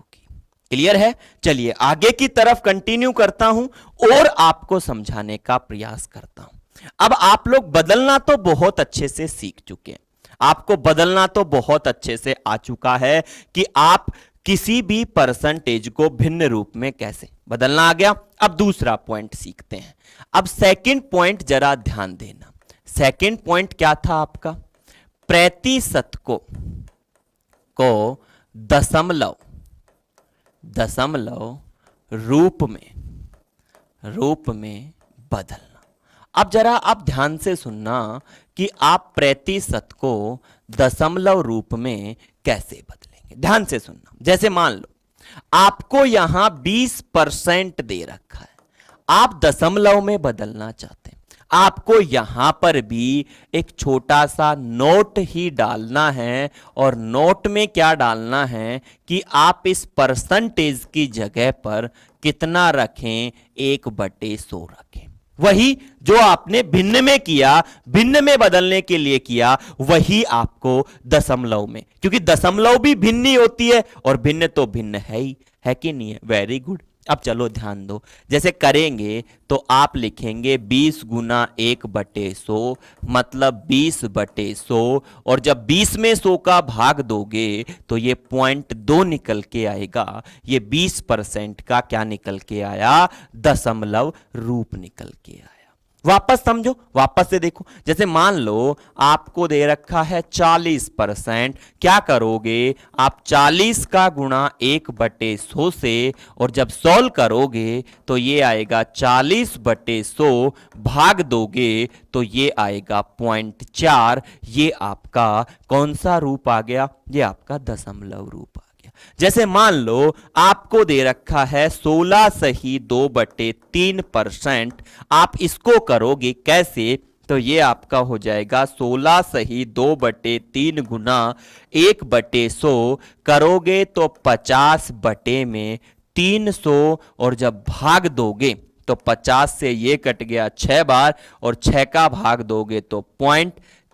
क्लियर है? चलिए आगे की तरफ कंटिन्यू करता हूं और आपको समझाने का प्रयास करता हूं। अब आप लोग बदलना तो बहुत अच्छे से सीख चुके हैं, आपको बदलना तो बहुत अच्छे से आ चुका है कि आप किसी भी परसेंटेज को भिन्न रूप में कैसे बदलना आ गया। अब दूसरा पॉइंट सीखते हैं। अब सेकंड पॉइंट जरा ध्यान देना। सेकंड पॉइंट क्या था आपका? प्रतिशत को दशमलव रूप में बदलना। अब जरा आप ध्यान से सुनना कि आप प्रतिशत को दशमलव रूप में कैसे बदलेंगे। ध्यान से सुनना। जैसे मान लो आपको यहां 20% दे रखा है, आप दशमलव में बदलना चाहते हैं। आपको यहां पर भी एक छोटा सा नोट ही डालना है, और नोट में क्या डालना है कि आप इस परसेंटेज की जगह पर कितना रखें? 1/100 रखें। वही जो आपने भिन्न में किया, भिन्न में बदलने के लिए किया, वही आपको दशमलव में, क्योंकि दशमलव भी भिन्न ही होती है और भिन्न तो भिन्न है ही, है कि नहीं है? Very good. अब चलो ध्यान दो। जैसे करेंगे तो आप लिखेंगे 20 गुना 1/100 मतलब 20/100, और जब 20 में 100 का भाग दोगे तो ये 0.2 निकल के आएगा। ये 20% का क्या निकल के आया? दशमलव रूप निकल के आया। वापस समझो, वापस से देखो। जैसे मान लो आपको दे रखा है 40%, क्या करोगे? आप 40 का गुणा 1/100 से, और जब सॉल्व करोगे तो ये आएगा 40/100, भाग दोगे तो ये आएगा 0.4। ये आपका कौन सा रूप आ गया? ये आपका दशमलव रूप आ गया। जैसे मान लो आपको दे रखा है 16/2/3%, आप इसको करोगे कैसे? तो ये आपका हो जाएगा 16/2/3 गुना 1/100, करोगे तो 50/300, और जब भाग दोगे तो 50 से ये कट गया 6 बार, और 6 का भाग दोगे तो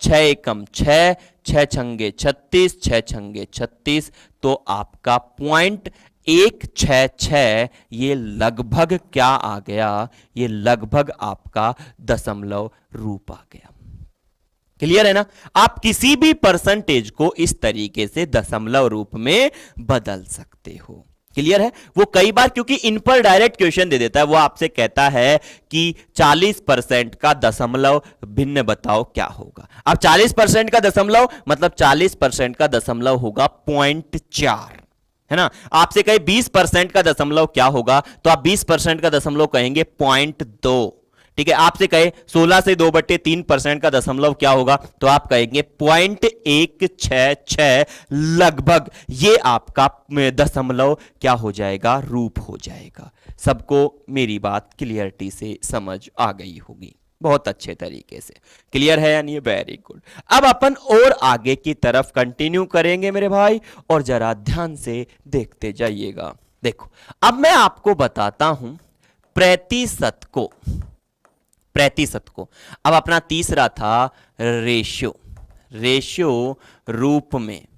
6 एकम 6, 6 छंगे 36, 6 छंगे 36, तो आपका 0.166 ये लगभग क्या आ गया? ये लगभग आपका दशमलव रूप आ गया। क्लियर है ना? आप किसी भी परसेंटेज को इस तरीके से दशमलव रूप में बदल सकते हो। क्लियर है? वो कई बार क्योंकि इन पर डायरेक्ट क्वेश्चन दे देता है, वो आपसे कहता है कि 40% का दशमलव भिन्न बताओ क्या होगा। अब 40% का दशमलव मतलब 40% का दशमलव होगा 0.4, है ना? आपसे कहे 20% का दशमलव क्या होगा, तो आप 20% का दशमलव कहेंगे 0.2। ठीक है? आपसे कहे 16 से 2/3% का दशमलव क्या होगा, तो आप कहेंगे 0.166 लगभग। ये आपका दशमलव क्या हो जाएगा? रूप हो जाएगा। सबको मेरी बात क्लियरिटी से समझ आ गई होगी बहुत अच्छे तरीके से। क्लियर है या नहीं? Very good. अब अपन और आगे की तरफ कंटिन्यू करेंगे मेरे भाई, और जरा ध्यान से देखते जाइएगा। देखो अब मैं आपको बताता हूं प्रतिशत को। अब अपना तीसरा था रेशियो रूप में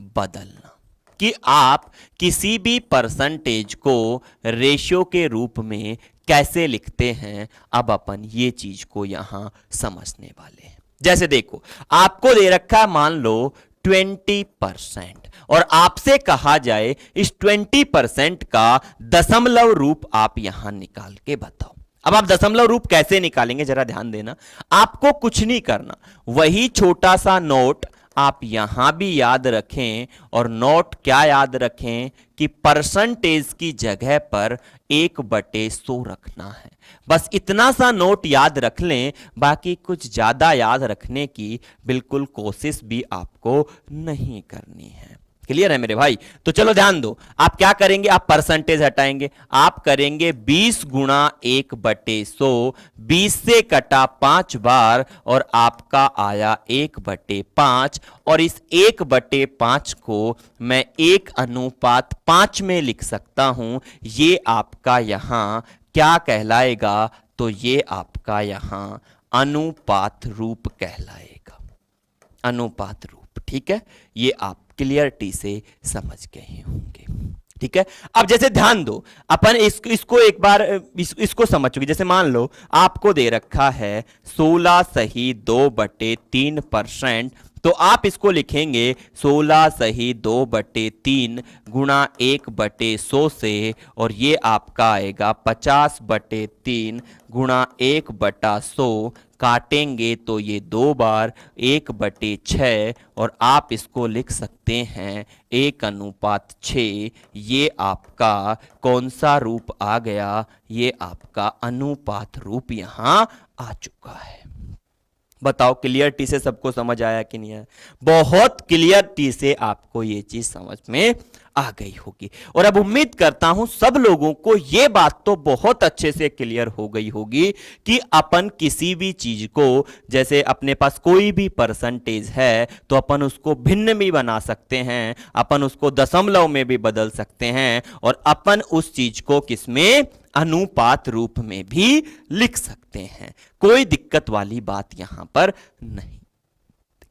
बदलना, कि आप किसी भी परसेंटेज को रेशियो के रूप में कैसे लिखते हैं। अब अपन ये चीज को यहां समझने वाले हैं। जैसे देखो आपको दे रखा है मान लो 20%, और आपसे कहा जाए इस 20% का दशमलव रूप आप यहां निकाल के बताओ। अब आप दशमलव रूप कैसे निकालेंगे जरा ध्यान देना। आपको कुछ नहीं करना, वही छोटा सा नोट आप यहां भी याद रखें, और नोट क्या याद रखें कि परसेंटेज की जगह पर 1/100 रखना है। बस इतना सा नोट याद रख लें, बाकी कुछ ज्यादा याद रखने की बिल्कुल कोशिश भी आपको नहीं करनी है। क्लियर है मेरे भाई? तो चलो ध्यान दो, आप क्या करेंगे, आप परसेंटेज हटाएंगे, आप करेंगे 20 गुणा 1/100, 20 से कटा 5 बार और आपका आया 1/5, और इस 1/5 को मैं 1:5 में लिख सकता हूं। ये आपका यहां क्या कहलाएगा, तो ये आपका यहां अनुपात रूप कहलाएगा, अनुपात रूप। ठीक है, ये आप क्लियरिटी से समझ गए होंगे। ठीक है, अब जैसे ध्यान दो, अपन इसको एक बार इसको समझ चुके। जैसे मान लो आपको दे रखा है 16 सही 2/3%, तो आप इसको लिखेंगे 16 सही 2/3 गुणा 1/100 से, और ये आपका आएगा 50/3 गुणा 1/100, काटेंगे तो ये 2 बार 1/6, और आप इसको लिख सकते हैं 1:6। ये आपका कौन सा रूप आ गया, ये आपका अनुपात रूप यहां आ चुका है। बताओ क्लियरिटी से सबको समझ आया कि नहीं आया? बहुत क्लियरिटी से आपको ये चीज समझ में आ गई होगी, और अब उम्मीद करता हूं सब लोगों को ये बात तो बहुत अच्छे से क्लियर हो गई होगी कि अपन किसी भी चीज को, जैसे अपने पास कोई भी परसेंटेज है तो अपन उसको भिन्न भी बना सकते हैं, अपन उसको दशमलव में भी बदल सकते हैं, और अपन उस चीज को किसमें, अनुपात रूप में भी लिख सकते हैं। कोई दिक्कत वाली बात यहां पर नहीं।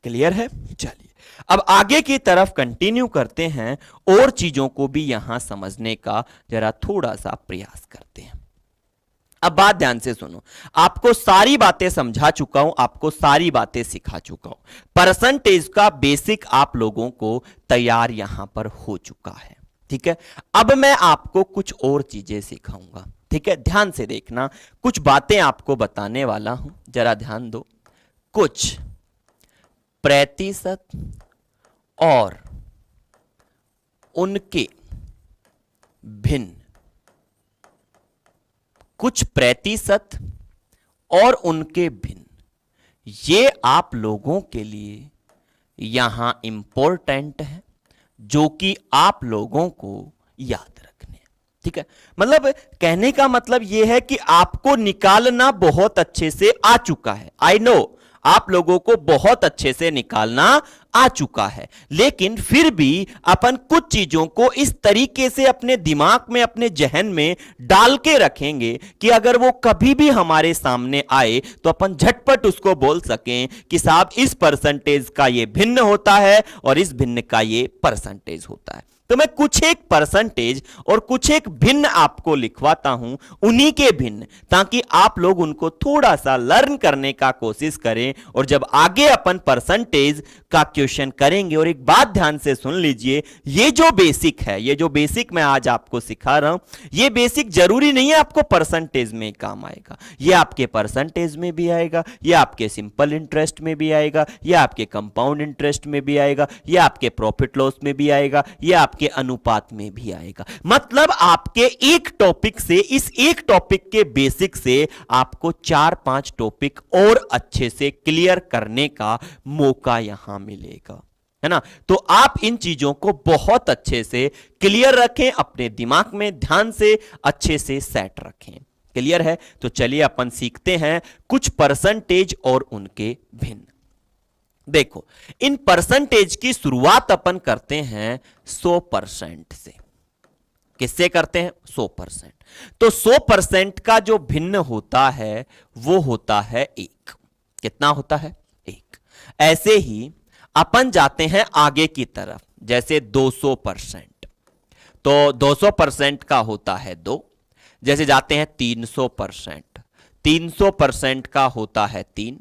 क्लियर है? चलिए अब आगे की तरफ कंटिन्यू करते हैं, और चीजों को भी यहां समझने का जरा थोड़ा सा प्रयास करते हैं। अब बात ध्यान से सुनो, आपको सारी बातें समझा चुका हूं, आपको सारी बातें सिखा चुका हूं, परसेंटेज का बेसिक आप लोगों को तैयार यहां पर हो चुका है। ठीक है, अब मैं आपको कुछ और चीजें सिखाऊंगा। ठीक है, ध्यान से देखना, कुछ बातें आपको बताने वाला हूं, जरा ध्यान दो। कुछ प्रतिशत और उनके भिन्न, कुछ प्रतिशत और उनके भिन्न, ये आप लोगों के लिए यहां इंपॉर्टेंट है, जो कि आप लोगों को याद रखने। ठीक है, मतलब कहने का मतलब यह है कि आपको निकालना बहुत अच्छे से आ चुका है। आई नो आप लोगों को बहुत अच्छे से निकालना आ चुका है, लेकिन फिर भी अपन कुछ चीजों को इस तरीके से अपने दिमाग में, अपने जहन में डाल के रखेंगे कि अगर वो कभी भी हमारे सामने आए तो अपन झटपट उसको बोल सकें कि साहब इस परसेंटेज का ये भिन्न होता है और इस भिन्न का ये परसेंटेज होता है। तो मैं कुछ एक परसेंटेज और कुछ एक भिन्न आपको लिखवाता हूं, उन्हीं के भिन्न, ताकि आप लोग उनको थोड़ा सा लर्न करने का कोशिश करें, और जब आगे अपन परसेंटेज का क्वेश्चन करेंगे। और एक बात ध्यान से सुन लीजिए, ये जो बेसिक है, ये जो बेसिक मैं आज आपको सिखा रहा हूं, ये बेसिक जरूरी नहीं है आपको परसेंटेज में काम आएगा। ये आपके परसेंटेज में भी आएगा, ये आपके सिंपल इंटरेस्ट में भी आएगा, ये आपके कंपाउंड इंटरेस्ट में भी आएगा, ये आपके प्रॉफिट लॉस में भी आएगा, ये आपके अनुपात में भी आएगा। मतलब आपके एक टॉपिक से, इस एक टॉपिक के बेसिक से आपको 4-5 टॉपिक और अच्छे से क्लियर करने का मौका यहां मिलेगा, है ना? तो आप इन चीजों को बहुत अच्छे से क्लियर रखें, अपने दिमाग में ध्यान से अच्छे से सेट रखें। क्लियर है? तो चलिए अपन सीखते हैं कुछ परसेंटेज और उनके भिन्न। देखो, इन परसेंटेज की शुरुआत अपन करते हैं 100% से। किससे करते हैं? 100%। तो 100% का जो भिन्न होता है वो होता है 1। कितना होता है? 1। ऐसे ही अपन जाते हैं आगे की तरफ, जैसे 200%, तो 200% का होता है 2। जैसे जाते हैं 300%, 300% का होता है 3।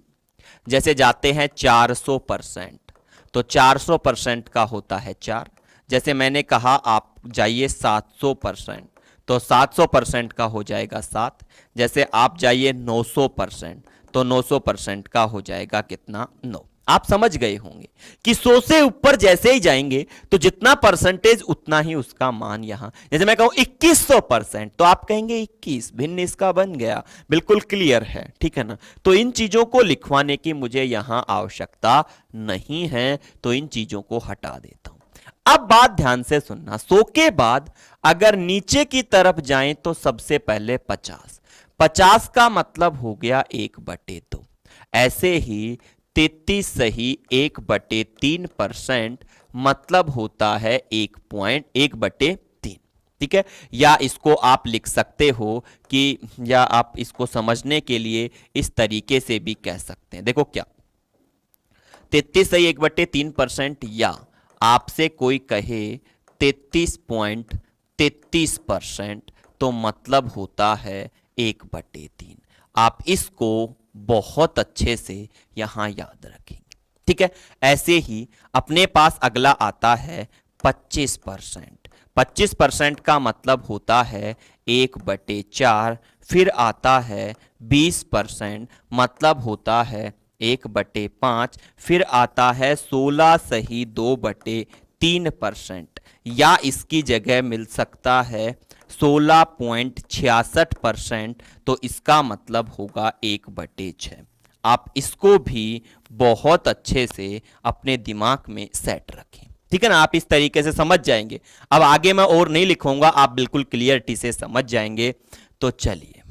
जैसे जाते हैं 400%, तो 400% का होता है 4। जैसे मैंने कहा आप जाइए 700%, तो 700% का हो जाएगा 7। जैसे आप जाइए 900%, तो 900% का हो जाएगा कितना? 9। आप समझ गए होंगे कि 100 से ऊपर जैसे ही जाएंगे तो जितना परसेंटेज उतना ही उसका मान यहां। जैसे मैं कहूं 2100%, तो आप कहेंगे 21, भिन्न इसका बन गया। बिल्कुल क्लियर है, ठीक है ना? तो इन चीजों को लिखवाने की मुझे यहां आवश्यकता नहीं है, तो इन चीजों को हटा देता हूं। अब बात ध्यान से सुनना, 100 के बाद अगर नीचे की तरफ जाएं तो सबसे पहले 50, 50 का मतलब हो गया 1/2। ऐसे ही 33 सही 1/3% मतलब होता है 1.1/3। ठीक है, या इसको आप लिख सकते हो कि, या आप इसको समझने के लिए इस तरीके से भी कह सकते हैं। देखो क्या, 33 सही 1/3%, या आपसे कोई कहे 33.33%, तो मतलब होता है 1/3। आप इसको बहुत अच्छे से यहां याद रखेंगे। ठीक है, ऐसे ही अपने पास अगला आता है 25%। 25% का मतलब होता है 1/4। फिर आता है 20%, मतलब होता है 1/5। फिर आता है 16 सही 2/3%, या इसकी जगह मिल सकता है 16.66%, तो इसका मतलब होगा 1/6। आप इसको भी बहुत अच्छे से अपने दिमाग में सेट रखें। ठीक है ना, आप इस तरीके से समझ जाएंगे। अब आगे मैं और नहीं लिखूंगा, आप बिल्कुल क्लियरिटी से समझ जाएंगे। तो चलिए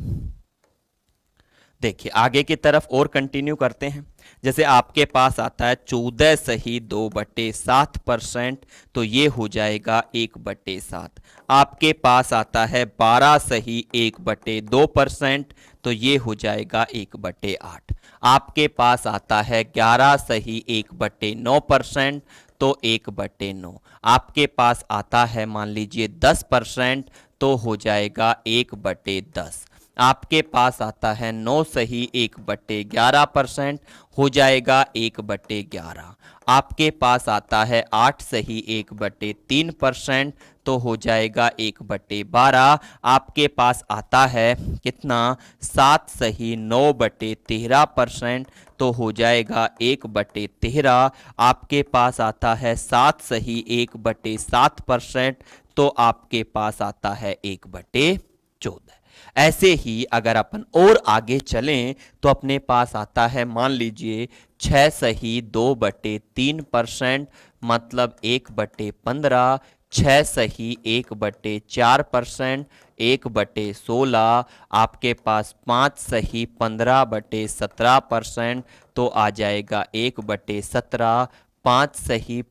देखिए आगे की तरफ और कंटिन्यू करते हैं। जैसे आपके पास आता है 14 सही 2/7%, तो ये हो जाएगा 1/7। आपके पास आता है 12 सही 1/2%, तो ये हो जाएगा 1/8। आपके पास आता है 11 सही 1/9%, तो 1/9। आपके पास आता है मान लीजिए 10%, तो हो जाएगा 1/10। आपके पास आता है 9 सही 1/11%, हो जाएगा 1/11। आपके पास आता है 8 सही 1/3%, तो हो जाएगा 1/12। आपके पास आता है कितना, 7 सही 9/13%, तो हो जाएगा 1/13। आपके पास आता है 7 सही 1/7%, तो आपके पास आता है 1/14। ऐसे ही अगर अपन और आगे चलें तो अपने पास आता है मान लीजिए 6 सही 2/3%, मतलब 1/15। 6 सही 1/4%, 1/16। आपके पास 5 सही 15/17%, तो आ जाएगा 1/17। 5 सही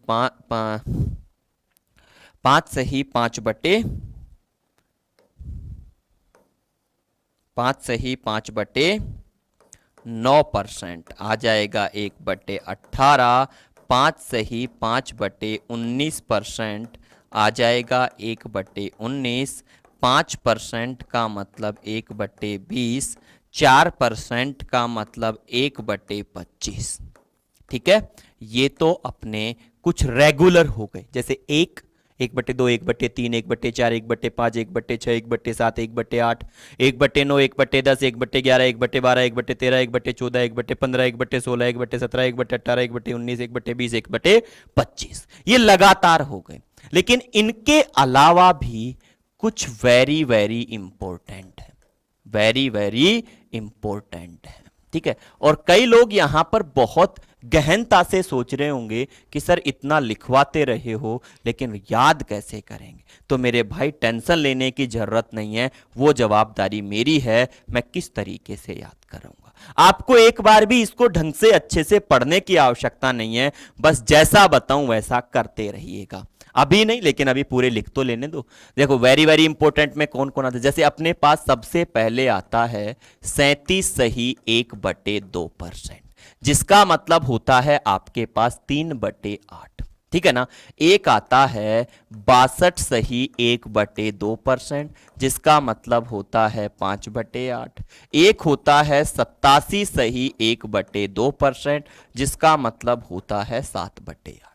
5 सही 5/9% आ जाएगा 1/18। 5 सही 5/19% आ जाएगा 1/19। 5% का मतलब 1/20। 4% का मतलब 1/25। ठीक है, ये तो अपने कुछ रेगुलर हो गए, जैसे 1/2, 1/3, 1/4, 1/5, 1/6, 1/7, 1/8, 1/9, 1/10, 1/11, 1/12, 1/13, 1/14, 1/15, 1/16, 1/17, 1/18, 1/19, 1/20, 1/25। ये लगातार हो गए। लेकिन इनके अलावा भी कुछ वेरी वेरी इंपॉर्टेंट है, वेरी वेरी इंपॉर्टेंट है। ठीक है, और कई लोग यहां पर बहुत गहनता से सोच रहे होंगे कि सर इतना लिखवाते रहे हो लेकिन याद कैसे करेंगे। तो मेरे भाई टेंशन लेने की जरूरत नहीं है, वो जवाबदारी मेरी है, मैं किस तरीके से याद करूंगा। आपको एक बार भी इसको ढंग से अच्छे से पढ़ने की आवश्यकता नहीं है, बस जैसा बताऊं वैसा करते रहिएगा। अभी नहीं, लेकिन अभी पूरे लिख तो लेने दो। देखो वेरी वेरी इंपॉर्टेंट में कौन कौन आता है, जैसे अपने पास सबसे पहले आता है 37 सही 1/2%, जिसका मतलब होता है आपके पास 3/8। ठीक है ना। एक आता है 62 सही 1/2%, जिसका मतलब होता है 5/8। एक होता है 87 सही 1/2%, जिसका मतलब होता है 7/8।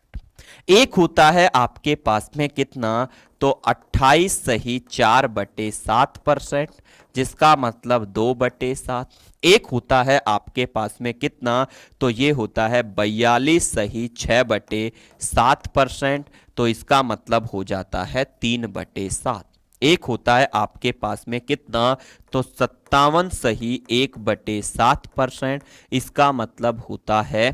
एक होता है आपके पास में कितना, तो 28 सही 4/7%, जिसका मतलब 2/7। एक होता है आपके पास में कितना, तो ये होता है 42 सही 6/7%, तो इसका मतलब हो जाता है 3/7। एक होता है आपके पास में कितना, तो 57 सही 1/7%, इसका मतलब होता है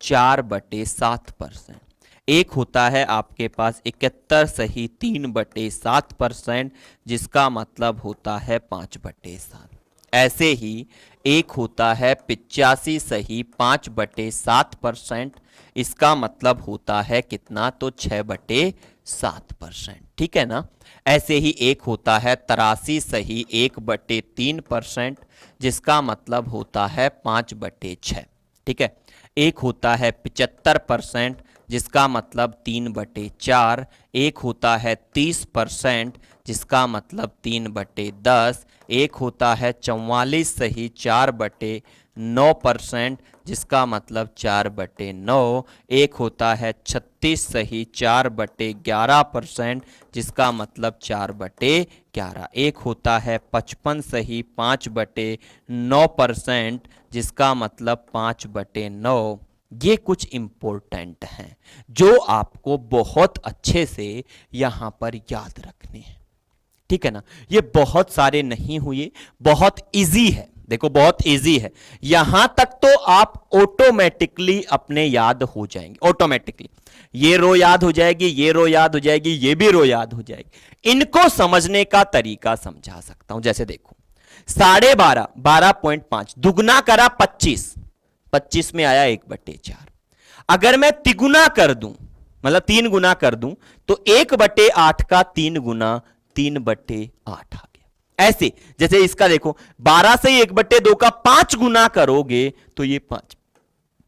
4/7%। एक होता है आपके पास 71 सही 3/7%, जिसका मतलब होता है 5/7। ऐसे ही एक होता है 85 सही 5/7%, इसका मतलब होता है कितना, तो 6/7%। ठीक है ना। ऐसे ही एक होता है 83 सही 1/3%, जिसका मतलब होता है 5/6। ठीक है। एक होता है 75%, जिसका मतलब 3/4। एक होता है 30%, जिसका मतलब 3/10। एक होता है 44 सही 4/9%, जिसका मतलब 4/9। एक होता है 36 सही 4/11%, जिसका मतलब 4/11। एक होता है 55 सही 5/9%, जिसका मतलब 5/9। ये कुछ इंपॉर्टेंट हैं जो आपको बहुत अच्छे से यहां पर याद रखने हैं। ठीक है ना। ये बहुत सारे नहीं हुए, बहुत इजी है। देखो बहुत इजी है, यहां तक तो आप ऑटोमेटिकली अपने याद हो जाएंगे। ऑटोमेटिकली ये रो याद हो जाएगी, ये रो याद हो जाएगी, ये भी रो याद हो जाएगी। इनको समझने का तरीका समझा सकता हूं। जैसे देखो 12.5 12.5 दुगना करा 25, 25 में आया 1/4। अगर मैं तिगुना कर दूं, मतलब 3 गुना कर दूं, तो 1/8 का 3 गुना 3/8 आ गया। ऐसे जैसे इसका देखो 12 से 1/2 का 5 गुना करोगे तो ये 5।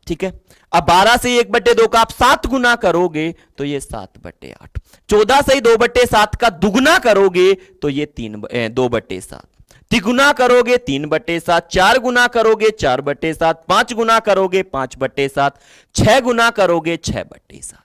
ठीक है। अब 12 से 1/2 का आप 7 गुना करोगे तो ये 7/8। 14 से 2/7 का दुगना करोगे तो ये 2/7। तिगुना करोगे 3/7, 4 गुना करोगे 4/7, 5 गुना करोगे 5/7, 6 गुना करोगे 6/7।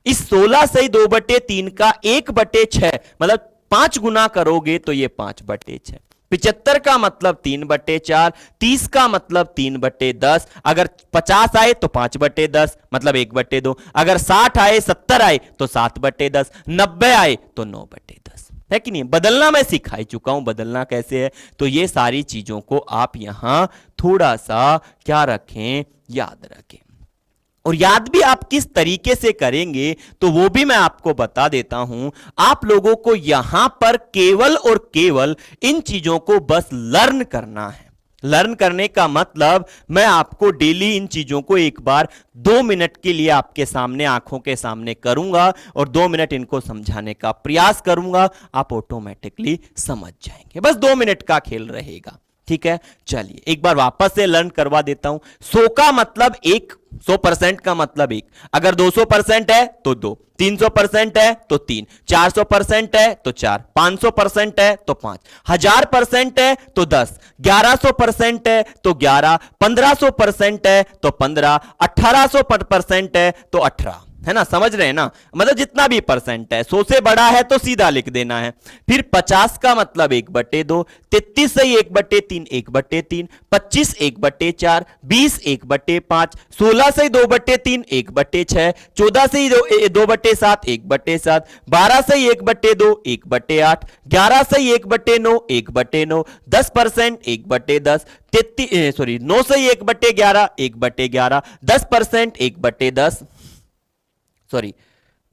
इस 16 से 2/3 का 1/6, मतलब 5 गुना करोगे तो ये 5/6। 75 का मतलब 3/4, 30 का मतलब 3/10, अगर 50 आए तो 5/10 मतलब 1/2, अगर 60 आए 70 आए तो 7/10, 90 आए तो 9/10। है कि नहीं। बदलना मैं सिखा ही चुका हूं, बदलना कैसे है। तो ये सारी चीजों को आप यहां थोड़ा सा क्या रखें, याद रखें। और याद भी आप किस तरीके से करेंगे तो वो भी मैं आपको बता देता हूं। आप लोगों को यहां पर केवल और केवल इन चीजों को बस लर्न करना है। लर्न करने का मतलब मैं आपको डेली इन चीजों को एक बार 2 मिनट के लिए आपके सामने आंखों के सामने करूंगा और 2 मिनट इनको समझाने का प्रयास करूंगा। आप ऑटोमेटिकली समझ जाएंगे। बस 2 मिनट का खेल रहेगा। ठीक है। चलिए एक बार वापस से लर्न करवा देता हूं। 100 का मतलब 1, 100% का मतलब 1, अगर 200% है तो 2, 300% है तो 3, 400% है तो 4, 500% है तो 5, 1000% है तो 10, 1100% है तो 11, 1500% है तो 15, 1800% है तो 18। है ना, समझ रहे हैं ना। मतलब जितना भी परसेंट है, 100 से बड़ा है तो सीधा लिख देना है। फिर 50 का मतलब 1/2, 33 से 1/3 1/3, 25 1/4, 20 1/5, 16 से 2/3 1/6, 14 से 2/7 1/7, 12 से 1/2 1/8, 11 से 1/9 1/9, 10% 1/10, 9 से 1/11 1/11, 10% 1/10, सॉरी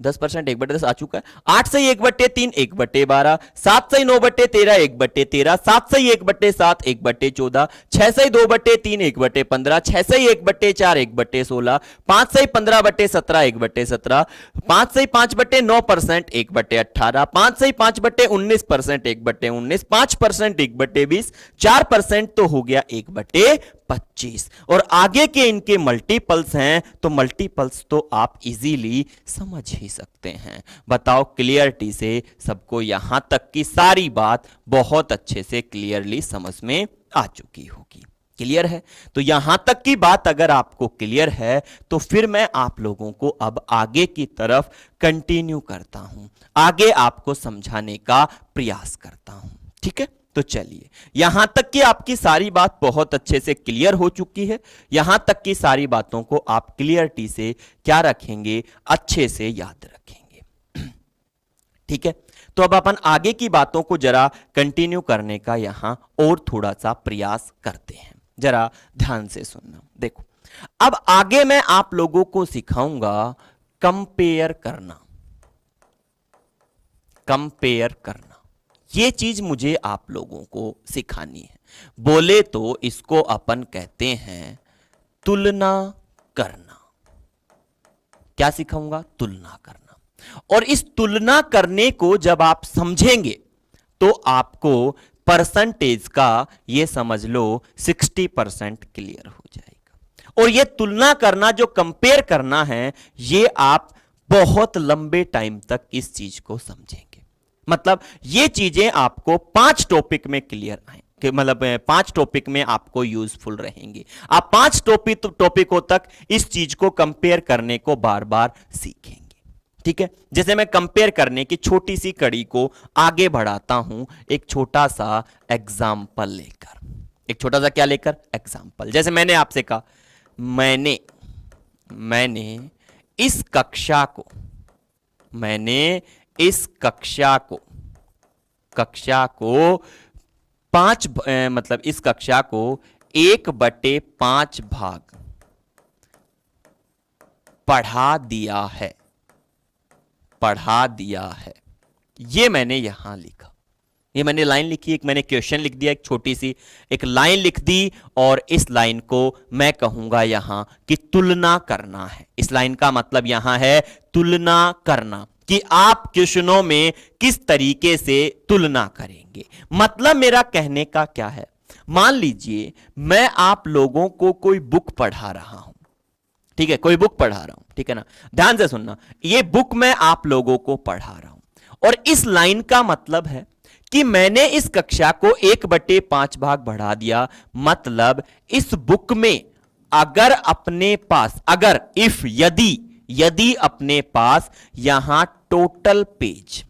10% 1/10 आ चुका है। 8 से 1/3 1/12, 7 से 9/13 1/13, 7 से 1/7 1/14, 6 से 2/3 1/15, 6 से 1/4 1/16, 5 से 15/17 1/17, 5 से 5/9% 1/18, 5 से 5/19% 1/19, 5% 1/20, 4% तो हो गया 1/25। और आगे के इनके मल्टीपल्स हैं तो मल्टीपल्स तो आप इजीली समझ ही सकते हैं। बताओ क्लियरिटी से सबको यहां तक की सारी बात बहुत अच्छे से क्लियरली समझ में आ चुकी होगी। क्लियर है। तो यहां तक की बात अगर आपको क्लियर है तो फिर मैं आप लोगों को अब आगे की तरफ कंटिन्यू करता हूं, आगे आपको समझाने का प्रयास करता हूं। ठीक है। तो चलिए यहां तक कि आपकी सारी बात बहुत अच्छे से क्लियर हो चुकी है। यहां तक की सारी बातों को आप क्लियरिटी से क्या रखेंगे, अच्छे से याद रखेंगे। ठीक है। तो अब अपन आगे की बातों को जरा कंटिन्यू करने का यहां और थोड़ा सा प्रयास करते हैं। जरा ध्यान से सुनना। देखो अब आगे मैं आप लोगों को सिखाऊंगा कंपेयर करना। कंपेयर करना ये चीज मुझे आप लोगों को सिखानी है। बोले तो इसको अपन कहते हैं तुलना करना। क्या सिखाऊंगा? तुलना करना। और इस तुलना करने को जब आप समझेंगे तो आपको परसेंटेज का ये समझ लो 60% क्लियर हो जाएगा। और ये तुलना करना, जो कंपेयर करना है, ये आप बहुत लंबे टाइम तक इस चीज को समझेंगे। मतलब ये चीजें आपको 5 टॉपिक में क्लियर आए, मतलब 5 टॉपिक में आपको यूजफुल रहेंगे। आप 5 टॉपिकों तक इस चीज को कंपेयर करने को बार बार सीखेंगे। ठीक है, जैसे मैं कंपेयर करने की छोटी सी कड़ी को आगे बढ़ाता हूं एक छोटा सा एग्जाम्पल लेकर। एक छोटा सा क्या लेकर? एग्जाम्पल। जैसे मैंने आपसे कहा मैंने इस कक्षा को मतलब इस कक्षा को 1/5 भाग पढ़ा दिया है। ये मैंने यहां लिखा, ये मैंने लाइन लिखी, एक मैंने क्वेश्चन लिख दिया, एक छोटी सी एक लाइन लिख दी, और इस लाइन को मैं कहूंगा यहां कि तुलना करना है। इस लाइन का मतलब यहां है तुलना करना, कि आप क्वेश्चनों में किस तरीके से तुलना करेंगे। मतलब मेरा कहने का क्या है, मान लीजिए मैं आप लोगों को कोई बुक पढ़ा रहा हूं। ठीक है, कोई बुक पढ़ा रहा हूं, ठीक है ना, ध्यान से सुनना। ये बुक मैं आप लोगों को पढ़ा रहा हूं, और इस लाइन का मतलब है कि मैंने इस कक्षा को 1/5 भाग बढ़ा दिया। मतलब इस बुक में अगर अपने पास, अगर इफ यदि अपने पास यहां टोटल पेज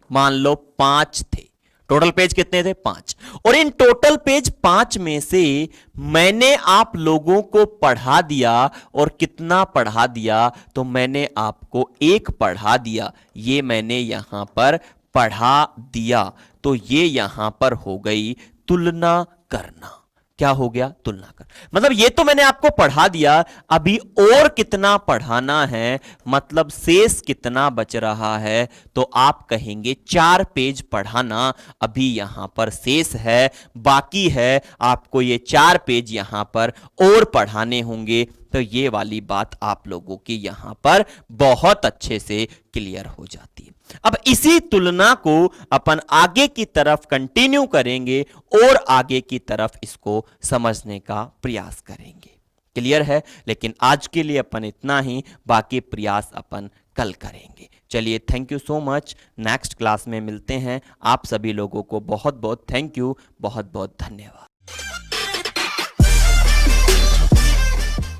मान लो 5 थे। टोटल पेज कितने थे? 5। और इन टोटल पेज 5 में से मैंने आप लोगों को पढ़ा दिया, और कितना पढ़ा दिया? तो मैंने आपको 1 पढ़ा दिया। ये मैंने यहां पर पढ़ा दिया, तो ये यहां पर हो गई तुलना करना। क्या हो गया? तुलना कर। मतलब ये तो मैंने आपको पढ़ा दिया, अभी और कितना पढ़ाना है, मतलब शेष कितना बच रहा है, तो आप कहेंगे 4 पेज पढ़ाना अभी यहां पर शेष है, बाकी है आपको ये 4 पेज यहां पर और पढ़ाने होंगे। तो ये वाली बात आप लोगों की यहां पर बहुत अच्छे से क्लियर हो जाती है। अब इसी तुलना को अपन आगे की तरफ कंटिन्यू करेंगे और आगे की तरफ इसको समझने का प्रयास करेंगे। क्लियर है? लेकिन आज के लिए अपन इतना ही, बाकी प्रयास अपन कल करेंगे। चलिए, thank you so much. Next class में मिलते हैं। आप सभी लोगों को बहुत बहुत थैंक यू, बहुत बहुत धन्यवाद।